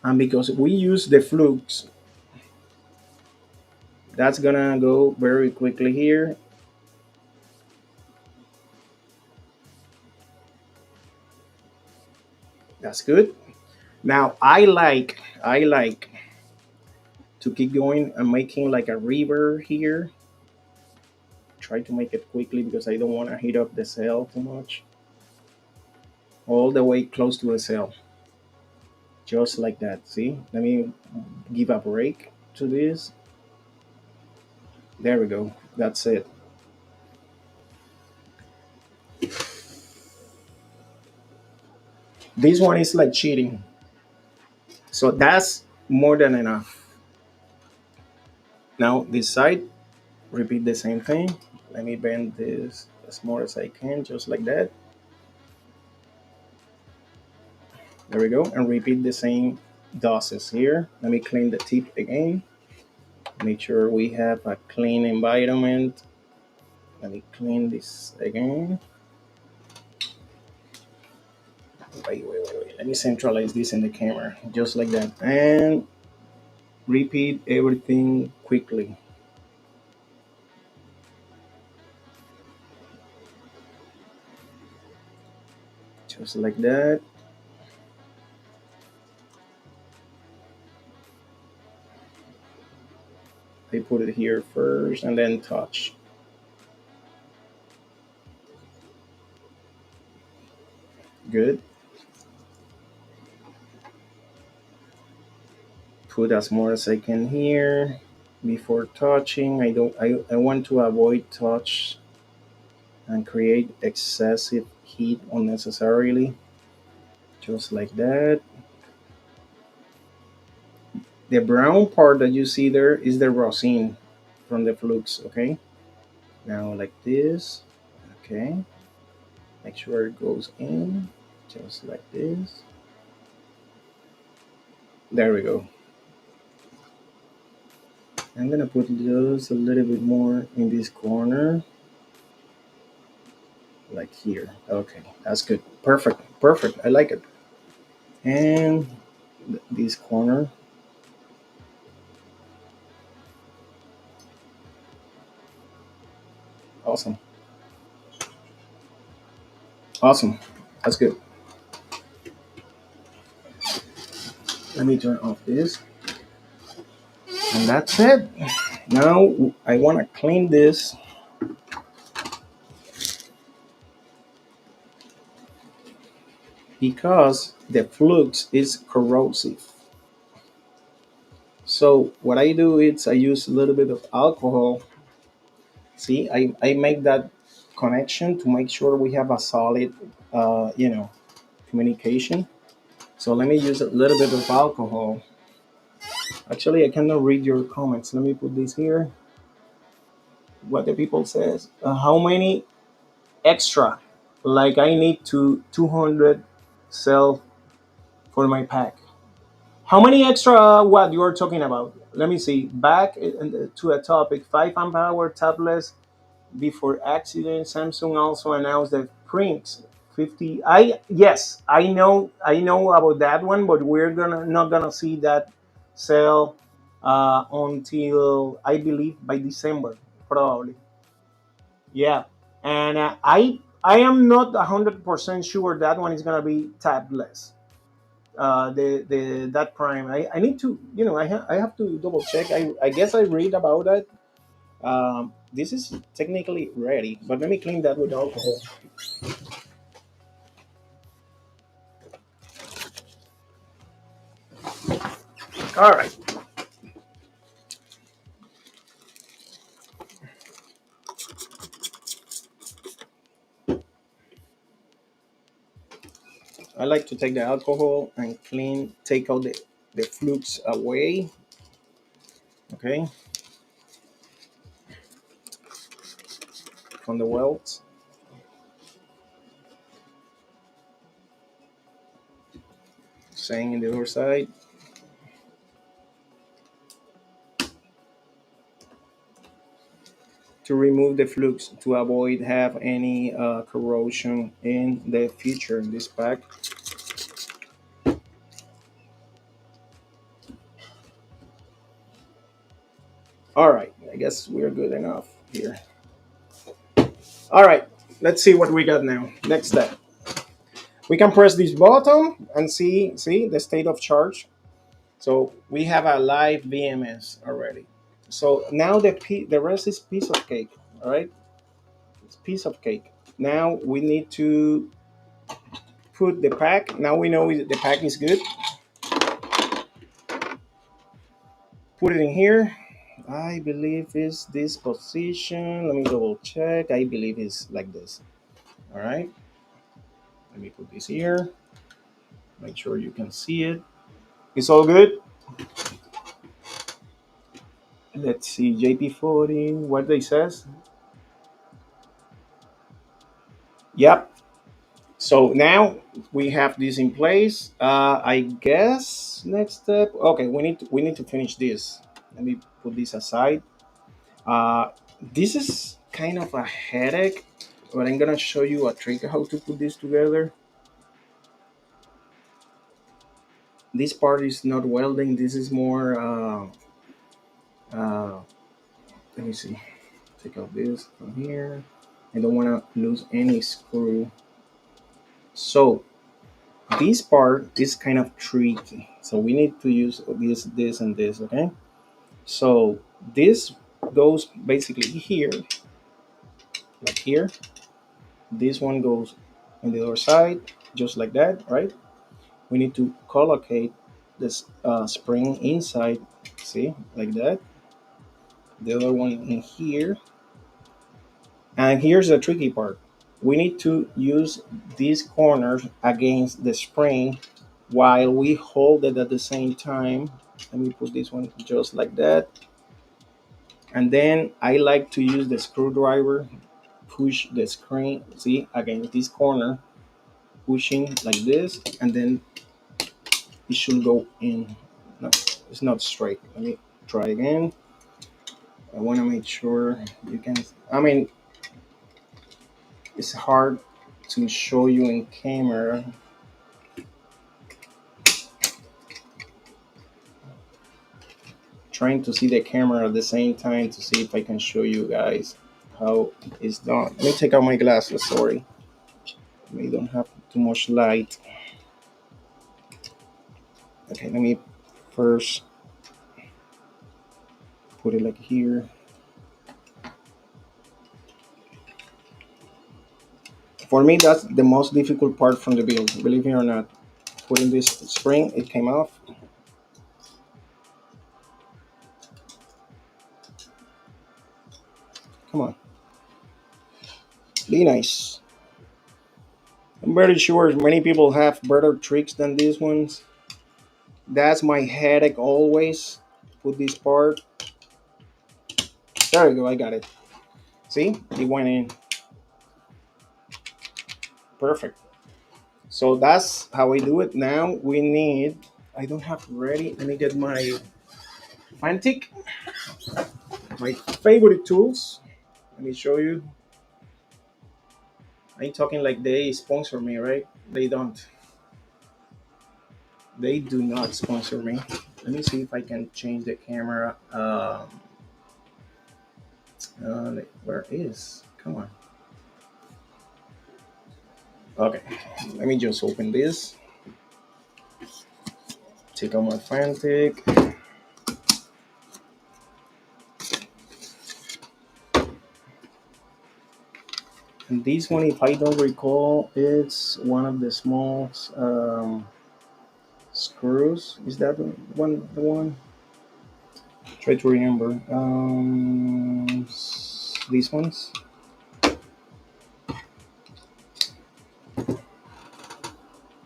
And because we use the flukes, that's gonna go very quickly here. That's good. Now I like to keep going and making like a river here. Try to make it quickly because I don't want to heat up the cell too much. All the way close to the cell. Just like that. See? Let me give a break to this. There we go. That's it. This one is like cheating. So that's more than enough. Now this side, repeat the same thing. Let me bend this as more as I can, just like that. There we go. And repeat the same doses here. Let me clean the tip again. Make sure we have a clean environment. Let me clean this again. Wait. Let me centralize this in the camera, just like that. And repeat everything quickly. Just like that. I put it here first and then touch. Good. Put as more as I can here before touching. I want to avoid touch and create excessive heat unnecessarily. Just like that. The brown part that you see there is the rosin from the flukes, okay? Now like this, okay? Make sure it goes in, just like this. There we go. I'm gonna put just a little bit more in this corner, like here. Okay, that's good. Perfect. I like it. And this corner. Awesome. Awesome. That's good. Let me turn off this. And that's it. Now I want to clean this because the flux is corrosive. So what I do is I use a little bit of alcohol. See, I make that connection to make sure we have a solid, communication. So let me use a little bit of alcohol. Actually, I cannot read your comments. Let me put this here. What the people says. How many extra? Like I need 200 cell for my pack. How many extra what you are talking about? Let me see. Back to a topic. 5 amp hour tablets before accident. Samsung also announced that prints 50. I know about that one, but we're gonna not gonna see that sell until I believe by December probably. Yeah, and I am not 100% sure that one is gonna be tabless. The that prime. I need to I have to double check. I guess I read about it. This is technically ready, but let me clean that with alcohol. All right. I like to take the alcohol and take out the flukes away. Okay, from the welds. Same in the other side. To remove the flux to avoid have any corrosion in the future in this pack. All right, I guess we're good enough here. All right, let's see what we got now. Next step. We can press this button and see the state of charge. So we have a live VMS already. So now the rest is piece of cake. All right, it's piece of cake. Now we need to put the pack. Now we know the pack is good. Put it in here. I believe it's this position. Let me double check. I believe it's like this. All right. Let me put this here. Make sure you can see it. It's all good. Let's see, JP40, what they says. Yep. So now we have this in place. I guess next step. Okay, we need to finish this. Let me put this aside. Uh, this is kind of a headache, but I'm gonna show you a trick how to put this together. This part is not welding. This is more. Uh, let me see. Take out this from here. I don't want to lose any screw. So this part is kind of tricky. So we need to use this, and this. Okay. So this goes basically here, like here. This one goes on the other side, just like that, right? We need to collocate this spring inside, see, like that. The other one in here. And here's the tricky part. We need to use these corners against the spring while we hold it at the same time. Let me put this one just like that. And then I like to use the screwdriver, push the screen, see, against this corner, pushing like this, and then it should go in. No, it's not straight. Let me try again. I want to make sure you can. I mean, it's hard to show you in camera. Trying to see the camera at the same time to see if I can show you guys how it's done. Let me take out my glasses. Sorry, we don't have too much light. Okay, let me first put it like here. For me, that's the most difficult part from the build. Believe me or not, putting this spring, it came off. Come on, be nice. I'm very sure many people have better tricks than these ones. That's my headache always. Put this part. There we go. I got it. See, it went in. Perfect. So that's how I do it. Now we need. I don't have ready. Let me get my Fantic, my favorite tools. Let me show you. I'm talking like they sponsor me, right? They don't. They do not sponsor me. Let me see if I can change the camera. Where is? Come on. Okay. Let me just open this. Take out my Fantic. And this one, if I don't recall, it's one of the small screws. Is that one? The one? Try to remember. These ones.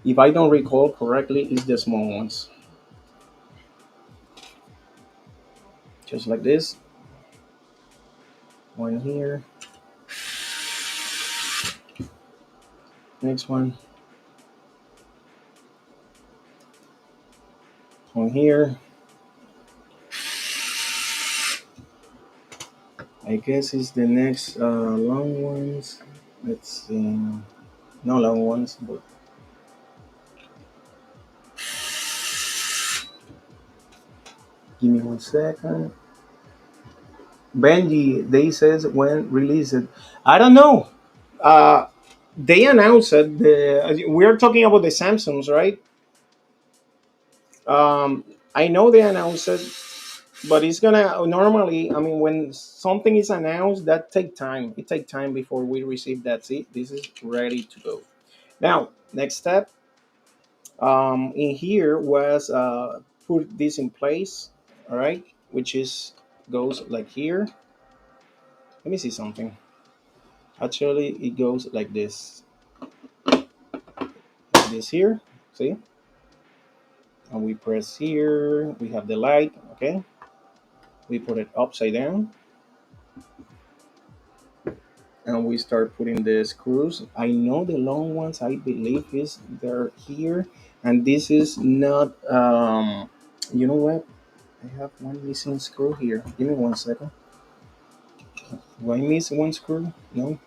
If I don't recall correctly, it's the small ones. Just like this. One here. Next one. On here, I guess is the next long ones. Let's see. No long ones, but give me 1 second. Benji, they says when released. I don't know. Uh, they announced it. We're talking about the Samsungs, right? Um, I know they announced it, but it's gonna normally. I mean, when something is announced, that take time. It take time before we receive that. See, this is ready to go. Now, next step in here was put this in place. All right, which is goes like here. Let me see something. Actually, it goes like this here. See, and we press here. We have the light. Okay, we put it upside down and we start putting the screws. I know the long ones, I believe is they're here, and this is not you know what, I have one missing screw here. Give me 1 second. Do I miss one screw? No.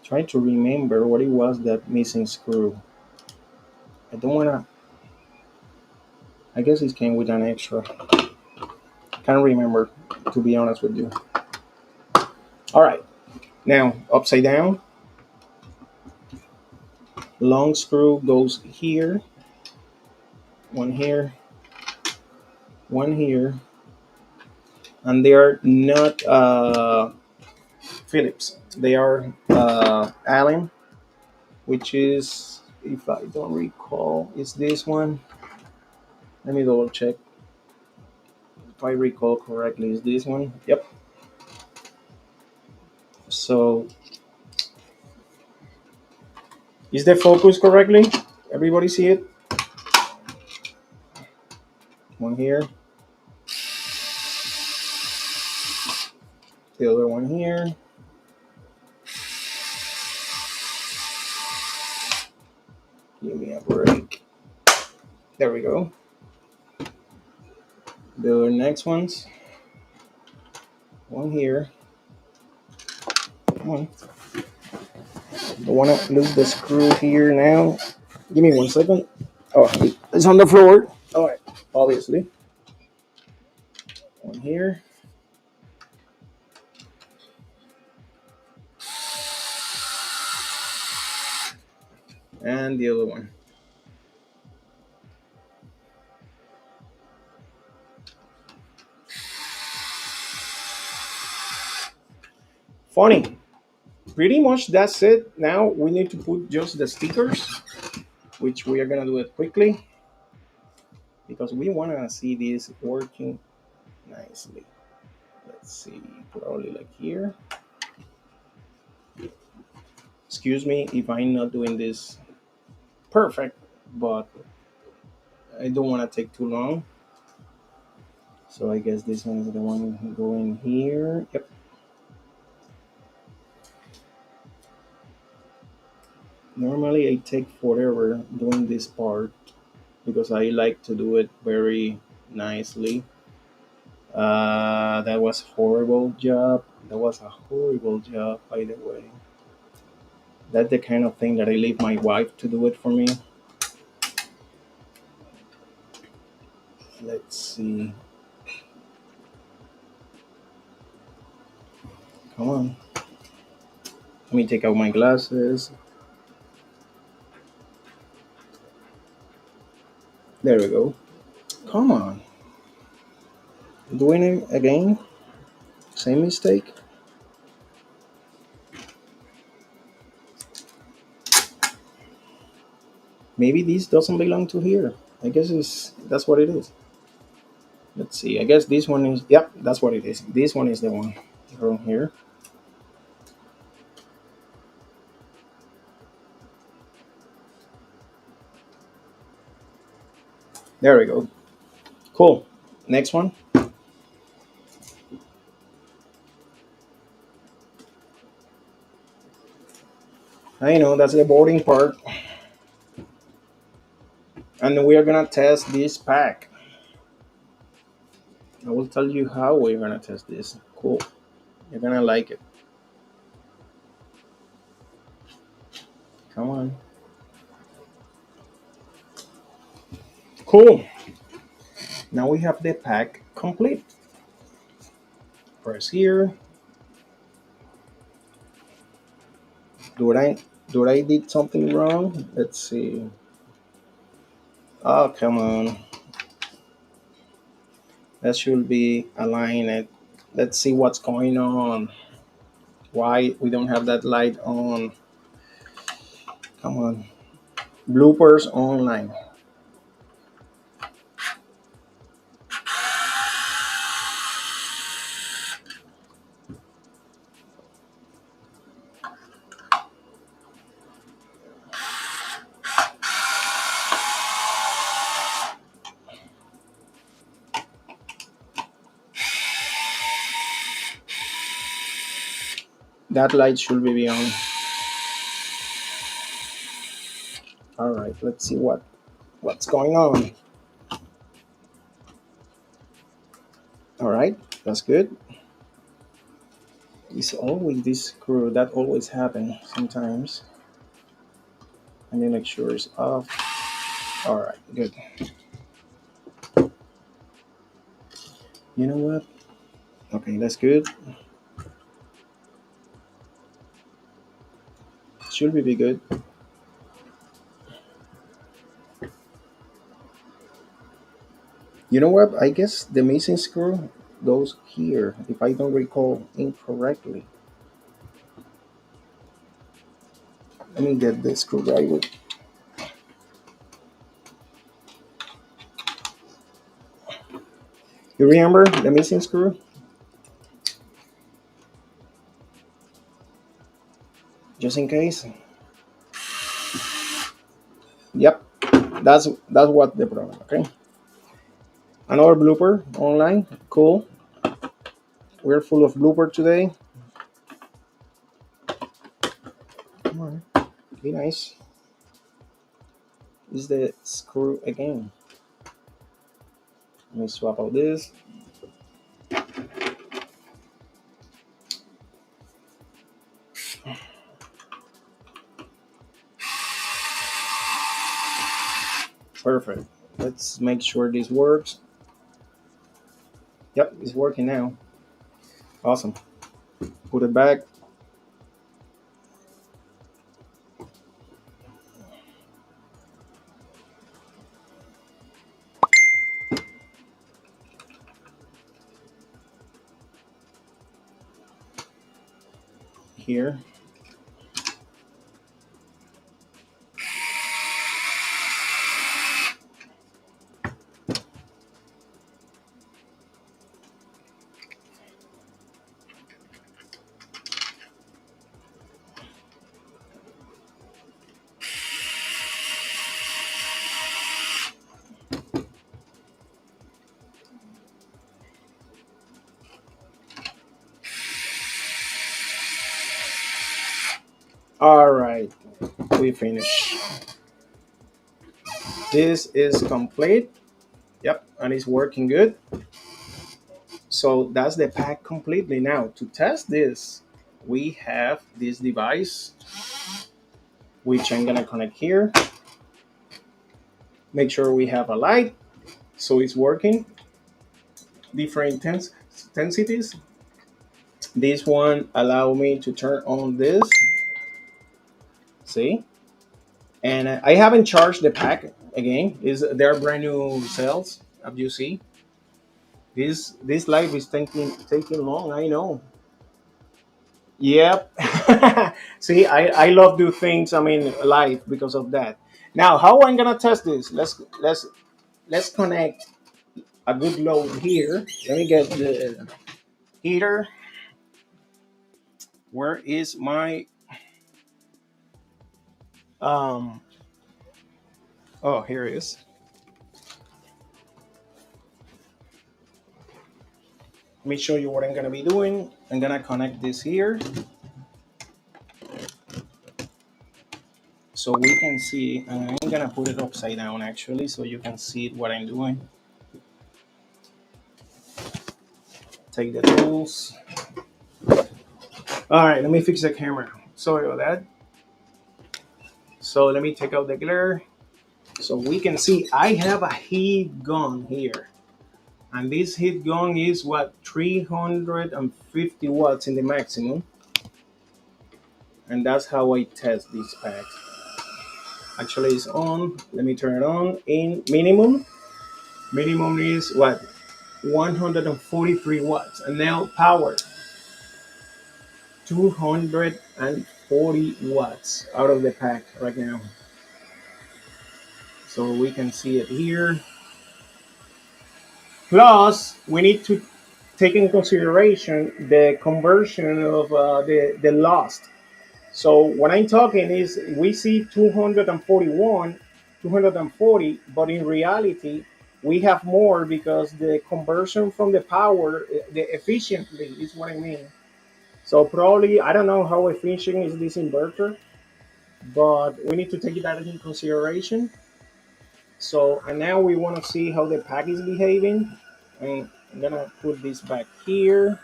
Try to remember what it was that missing screw. I don't wanna, I guess it came with an extra. Can't remember, to be honest with you. All right, now upside down, long screw goes here, one here, one here, and they are not Phillips. They are Allen, which is, if I don't recall, is this one. Let me double check. If I recall correctly, is this one? Yep. So, is the focus correctly? Everybody see it? One here, the other one here. Give me a break. There we go. The next ones. One here. Come on. Don't want to lose the screw here now. Give me 1 second. Oh, it's on the floor. All right, obviously. One here. And the other one. Funny. Pretty much that's it. Now we need to put just the stickers, which we are gonna do it quickly because we wanna see this working nicely. Let's see, probably like here. Excuse me if I'm not doing this perfect, but I don't wanna take too long. So I guess this one is the one going here. Yep. Normally I take forever doing this part because I like to do it very nicely. That was horrible job. That was a horrible job, by the way. That's the kind of thing that I leave my wife to do it for me. Let's see. Come on. Let me take out my glasses. There we go. Come on. Doing it again. Same mistake. Maybe this doesn't belong to here. I guess that's what it is. Let's see. I guess this one is. Yep, that's what it is. This one is the one from here. There we go. Cool. Next one. I know that's the boarding part. and we are gonna test this pack. I will tell you how we're gonna test this. Cool. You're gonna like it. Come on. Cool. Now we have the pack complete. Press here. Do I did something wrong? Let's see. Oh, come on. That should be aligned. Let's see what's going on. Why we don't have that light on? Come on. Bloopers online. That light should be on. All right, let's see what's going on. All right, that's good. It's always this screw that always happens sometimes. And then make sure it's off. All right, good. You know what? Okay, that's good. Should be good. You know what? I guess the missing screw goes here, if I don't recall incorrectly. Let me get the screwdriver. You remember the missing screw? Just in case. Yep, that's what the problem. Okay. Another blooper online. Cool. We're full of blooper today. Come on, be nice. This is the screw again. Let me swap out this. Perfect. Let's make sure this works. Yep, it's working now. Awesome. Put it back. Here. All right, we finished. This is complete. Yep, and it's working good. So that's the pack completely. Now to test this, we have this device, which I'm gonna connect here. Make sure we have a light, so it's working. Different intensities. This one allow me to turn on this. See, and I haven't charged the pack again. Is they're brand new cells, as you see. This life is taking long. I know. Yep. See, I love do things. I mean, live because of that. Now, how I'm gonna test this? Let's connect a good load here. Let me get the heater. Where is my um? Oh, here it is. Let me show you what I'm gonna be doing. I'm gonna connect this here. so we can see. And I'm gonna put it upside down actually, so you can see what I'm doing. Take the tools. All right, let me fix the camera. Sorry about that. So let me take out the glare. So we can see I have a heat gun here. And this heat gun is what, 350 watts in the maximum. And that's how I test these packs. Actually it's on. Let me turn it on in minimum. Minimum is what? 143 watts. And now power. 240 watts out of the pack right now. So we can see it here. Plus, we need to take in consideration the conversion of the lost. So what I'm talking is we see 241, 240, but in reality, we have more because the conversion from the power, the efficiently is what I mean. So probably, I don't know how efficient is this inverter, but we need to take that into consideration. So, and now we want to see how the pack is behaving. And I'm gonna put this back here,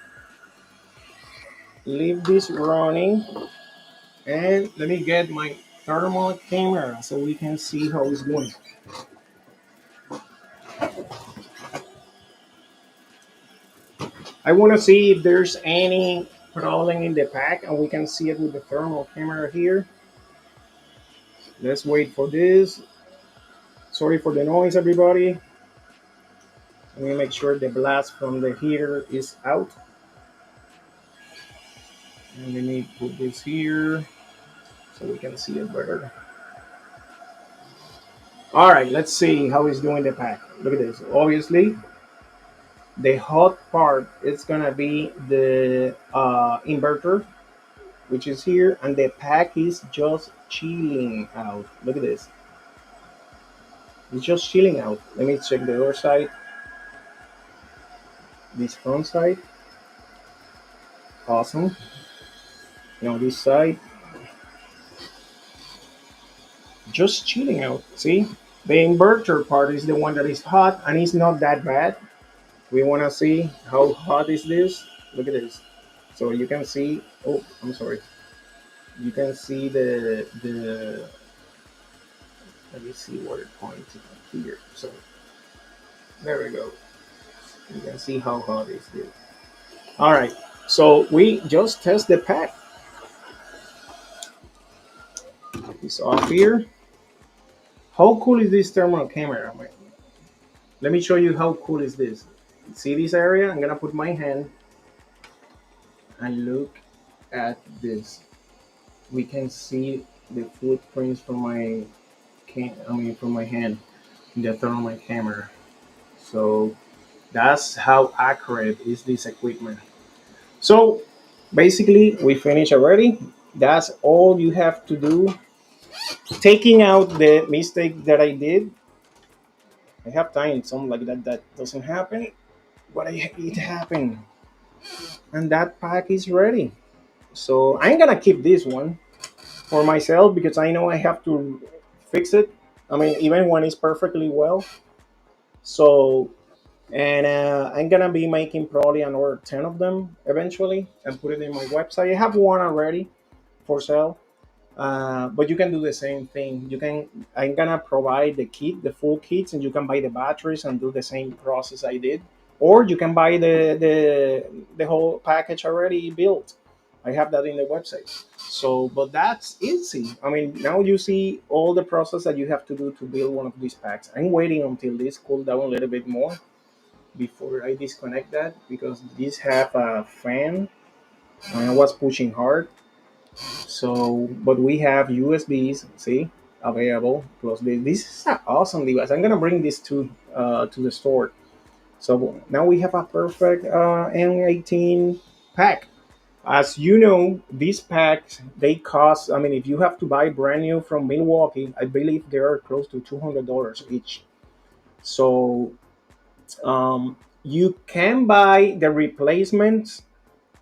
leave this running, and let me get my thermal camera so we can see how it's going. I want to see if there's any problem in the pack, and we can see it with the thermal camera here. Let's wait for this. Sorry for the noise, everybody. Let me make sure the blast from the heater is out. And let me put this here so we can see it better. All right, let's see how it's doing the pack. Look at this. Obviously, the hot part is gonna be the inverter, which is here, and the pack is just chilling out. Look at this. It's just chilling out. Let me check the other side. This front side. Awesome. Now this side. Just chilling out. See? The inverter part is the one that is hot and it's not that bad. We want to see how hot is this. Look at this. So you can see, oh, I'm sorry. You can see the let me see where it points here. So there we go. You can see how hot is this. All right. So we just test the pack. It's off here. How cool is this thermal camera? Let me show you how cool is this. See this area? I'm gonna put my hand and look at this. We can see the footprints from my from my hand in the thermal camera. So that's how accurate is this equipment. So basically we finished already. That's all you have to do. Taking out the mistake that I did. I have time something like that that doesn't happen, but it happened. And that pack is ready. So I'm gonna keep this one for myself because I know I have to fix it. I mean, even when it's perfectly well. So, and I'm gonna be making probably another 10 of them eventually and put it in my website. I have one already for sale, but you can do the same thing. You can. I'm gonna provide the kit, the full kits, and you can buy the batteries and do the same process I did, or you can buy the whole package already built. I have that in the website. So, but that's easy. I mean, now you see all the process that you have to do to build one of these packs. I'm waiting until this cool down a little bit more before I disconnect that because this have a fan and I was pushing hard. So, but we have USBs, see, available. Plus, this is an awesome device. I'm gonna bring this to the store. So now we have a perfect M18 pack. As you know, these packs they cost. I mean, if you have to buy brand new from Milwaukee, I believe they are close to $200 each. So you can buy the replacements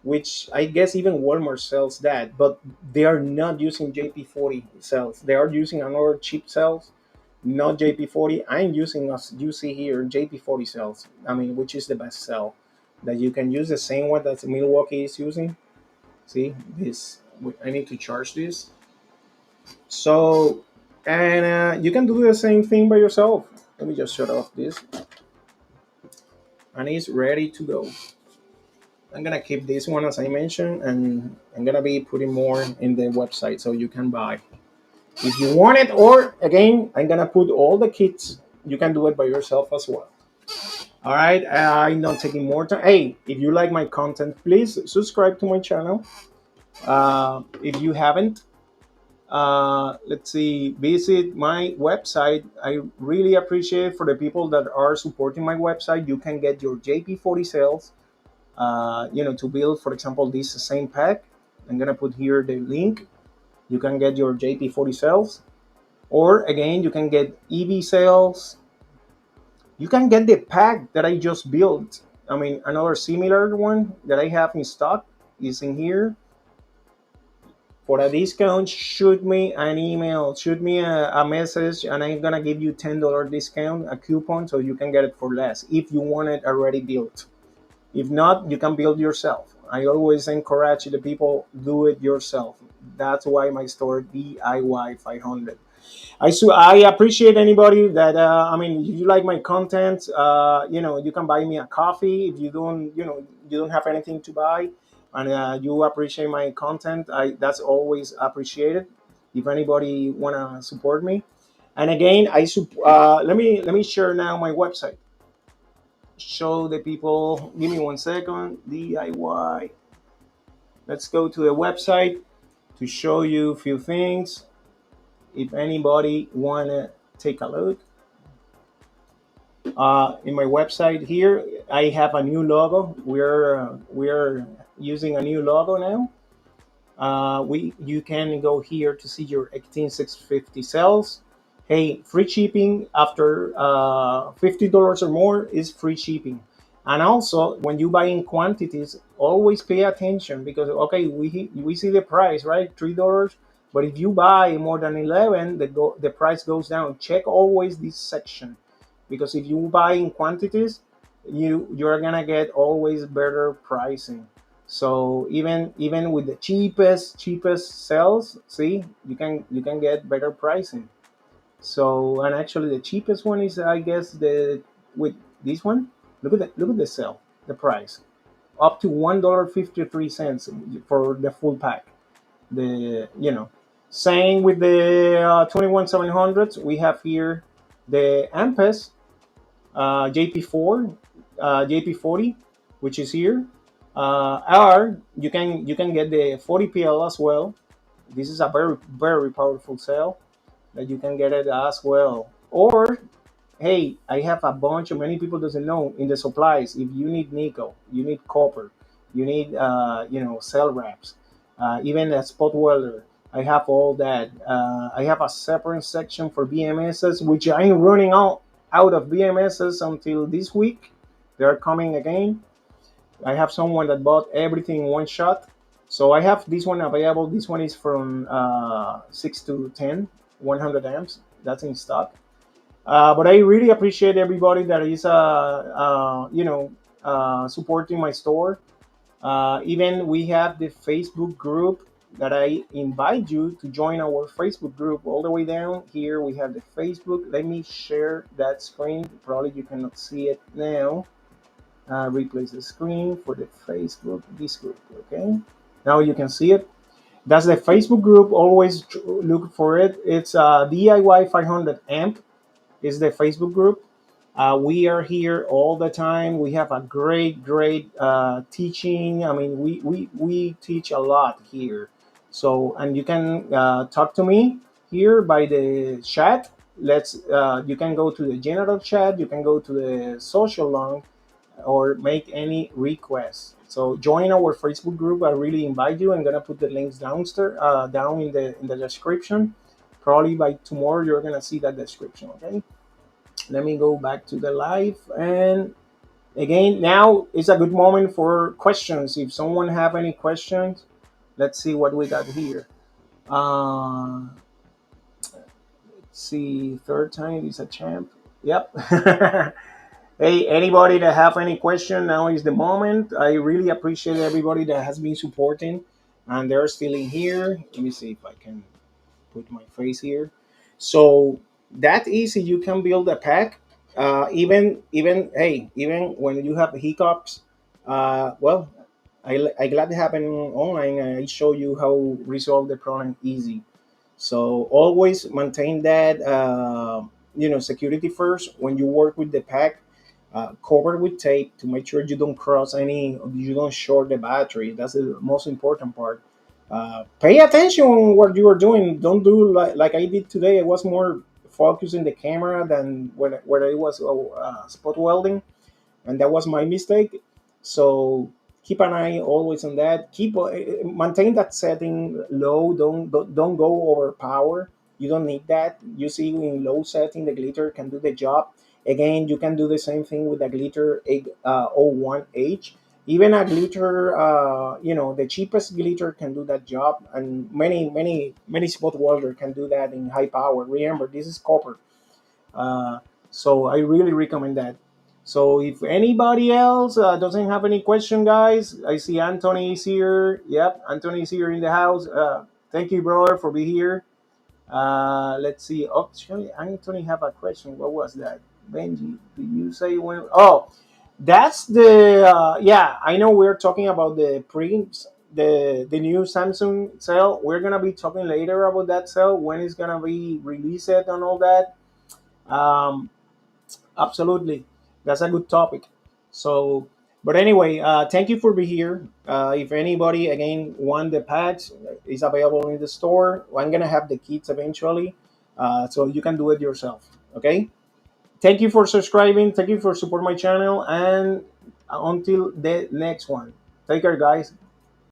which I guess even Walmart sells that, but they are not using JP40 cells. They are using another cheap cells, not JP40. I'm using, as you see here, JP40 cells. I mean, which is the best cell that you can use, the same one that Milwaukee is using. See this? I need to charge this. So, and you can do the same thing by yourself. Let me just shut off this, and it's ready to go. I'm gonna keep this one as I mentioned, and I'm gonna be putting more in the website so you can buy if you want it. Or again, I'm gonna put all the kits. You can do it by yourself as well. All right, I'm not taking more time. Hey, if you like my content, please subscribe to my channel. If you haven't, let's see, visit my website. I really appreciate for the people that are supporting my website. You can get your JP40 sales, to build, for example, this same pack. I'm gonna put here the link. You can get your JP40 cells, or again, you can get EV cells. You can get the pack that I just built. I mean, another similar one that I have in stock is in here. For a discount, shoot me an email, shoot me a message, and I'm gonna give you $10 discount, a coupon, so you can get it for less if you want it already built. If not, you can build yourself. I always encourage the people, do it yourself. That's why my store DIY 500. I appreciate anybody that I mean, if you like my content, you can buy me a coffee if you don't, you don't have anything to buy, and you appreciate my content. That's always appreciated. If anybody wanna support me, and again, let me share now my website. Show the people. Give me 1 second. DIY. Let's go to the website to show you a few things. If anybody wanna take a look, in my website here, I have a new logo. We're using a new logo now. We You can go here to see your 18650 sales. Hey, free shipping after $50 or more is free shipping. And also, when you buy in quantities, always pay attention, because okay, we see the price, right, $3. But if you buy more than 11, the price goes down. Check always this section, because if you buy in quantities, you're gonna get always better pricing. So even with the cheapest sales, see, you can get better pricing. So, and actually the cheapest one is, I guess, the with this one. Look at the sale, the price, up to $1.53 for the full pack. The Same with the 21700s. We have here the Ampes JP4, JP40, which is here. Or you can get the 40PL as well. This is a very powerful cell that you can get it as well. Or hey, I have a bunch of, many people doesn't know, in the supplies. If you need nickel, you need copper, you need cell wraps, even a spot welder. I have all that. I have a separate section for BMSs, which I'm running out of BMSs until this week. They're coming again. I have someone that bought everything in one shot. So I have this one available. This one is from 6 to 10, 100 amps. That's in stock. But I really appreciate everybody that is, supporting my store. Even we have the Facebook group that I invite you to join our Facebook group. All the way down here, we have the Facebook. Let me share that screen. Probably you cannot see it now. Replace the screen for the Facebook, this group. Okay, now you can see it. That's the Facebook group. Always look for it. It's DIY 500 amp is the Facebook group. We are here all the time. We have a great teaching. I mean, we teach a lot here. So, and you can talk to me here by the chat. You can go to the general chat. You can go to the social long, or make any requests. So join our Facebook group. I really invite you. I'm gonna put the links downstairs, down in the description. Probably by tomorrow you're gonna see that description. Okay. Let me go back to the live, and Again, now is a good moment for questions. If someone have any questions, let's see what we got here. Let's see, third time is a champ. Yep. Hey, anybody that have any question, now is the moment. I really appreciate everybody that has been supporting, and they're still in here. Let me see if I can put my face here. So that easy, you can build a pack. Even hey, even when you have hiccups, well, I glad it happened online. I show you how resolve the problem easy. So always maintain that security first when you work with the pack. Cover with tape to make sure you don't cross any, you don't short the battery. That's the most important part. Pay attention on what you are doing. Don't do like I did today. I was more focusing the camera than when I was spot welding, and that was my mistake. So keep an eye always on that. Keep maintain that setting low. Don't go overpower. You don't need that. You see, in low setting, the glitter can do the job. Again, you can do the same thing with the glitter 01H. Even a glitter, the cheapest glitter can do that job, and many spot welder can do that in high power. Remember, this is copper. Uh, so I really recommend that. So if anybody else doesn't have any question, guys, I see Anthony is here. Yep, Anthony is here in the house. Thank you, brother, for being here. Let's see. Oh, actually, Anthony have a question. What was that? Benji, do you say when? Oh, that's the yeah. I know we're talking about the prints, the new Samsung cell. We're gonna be talking later about that cell when it's gonna be released and all that. Um, Absolutely, that's a good topic. So, but anyway, thank you for being here. If anybody again want the pads, is available in the store. I'm gonna have the kits eventually, so you can do it yourself. Okay. Thank you for subscribing. Thank you for support my channel, and until the next one. Take care, guys.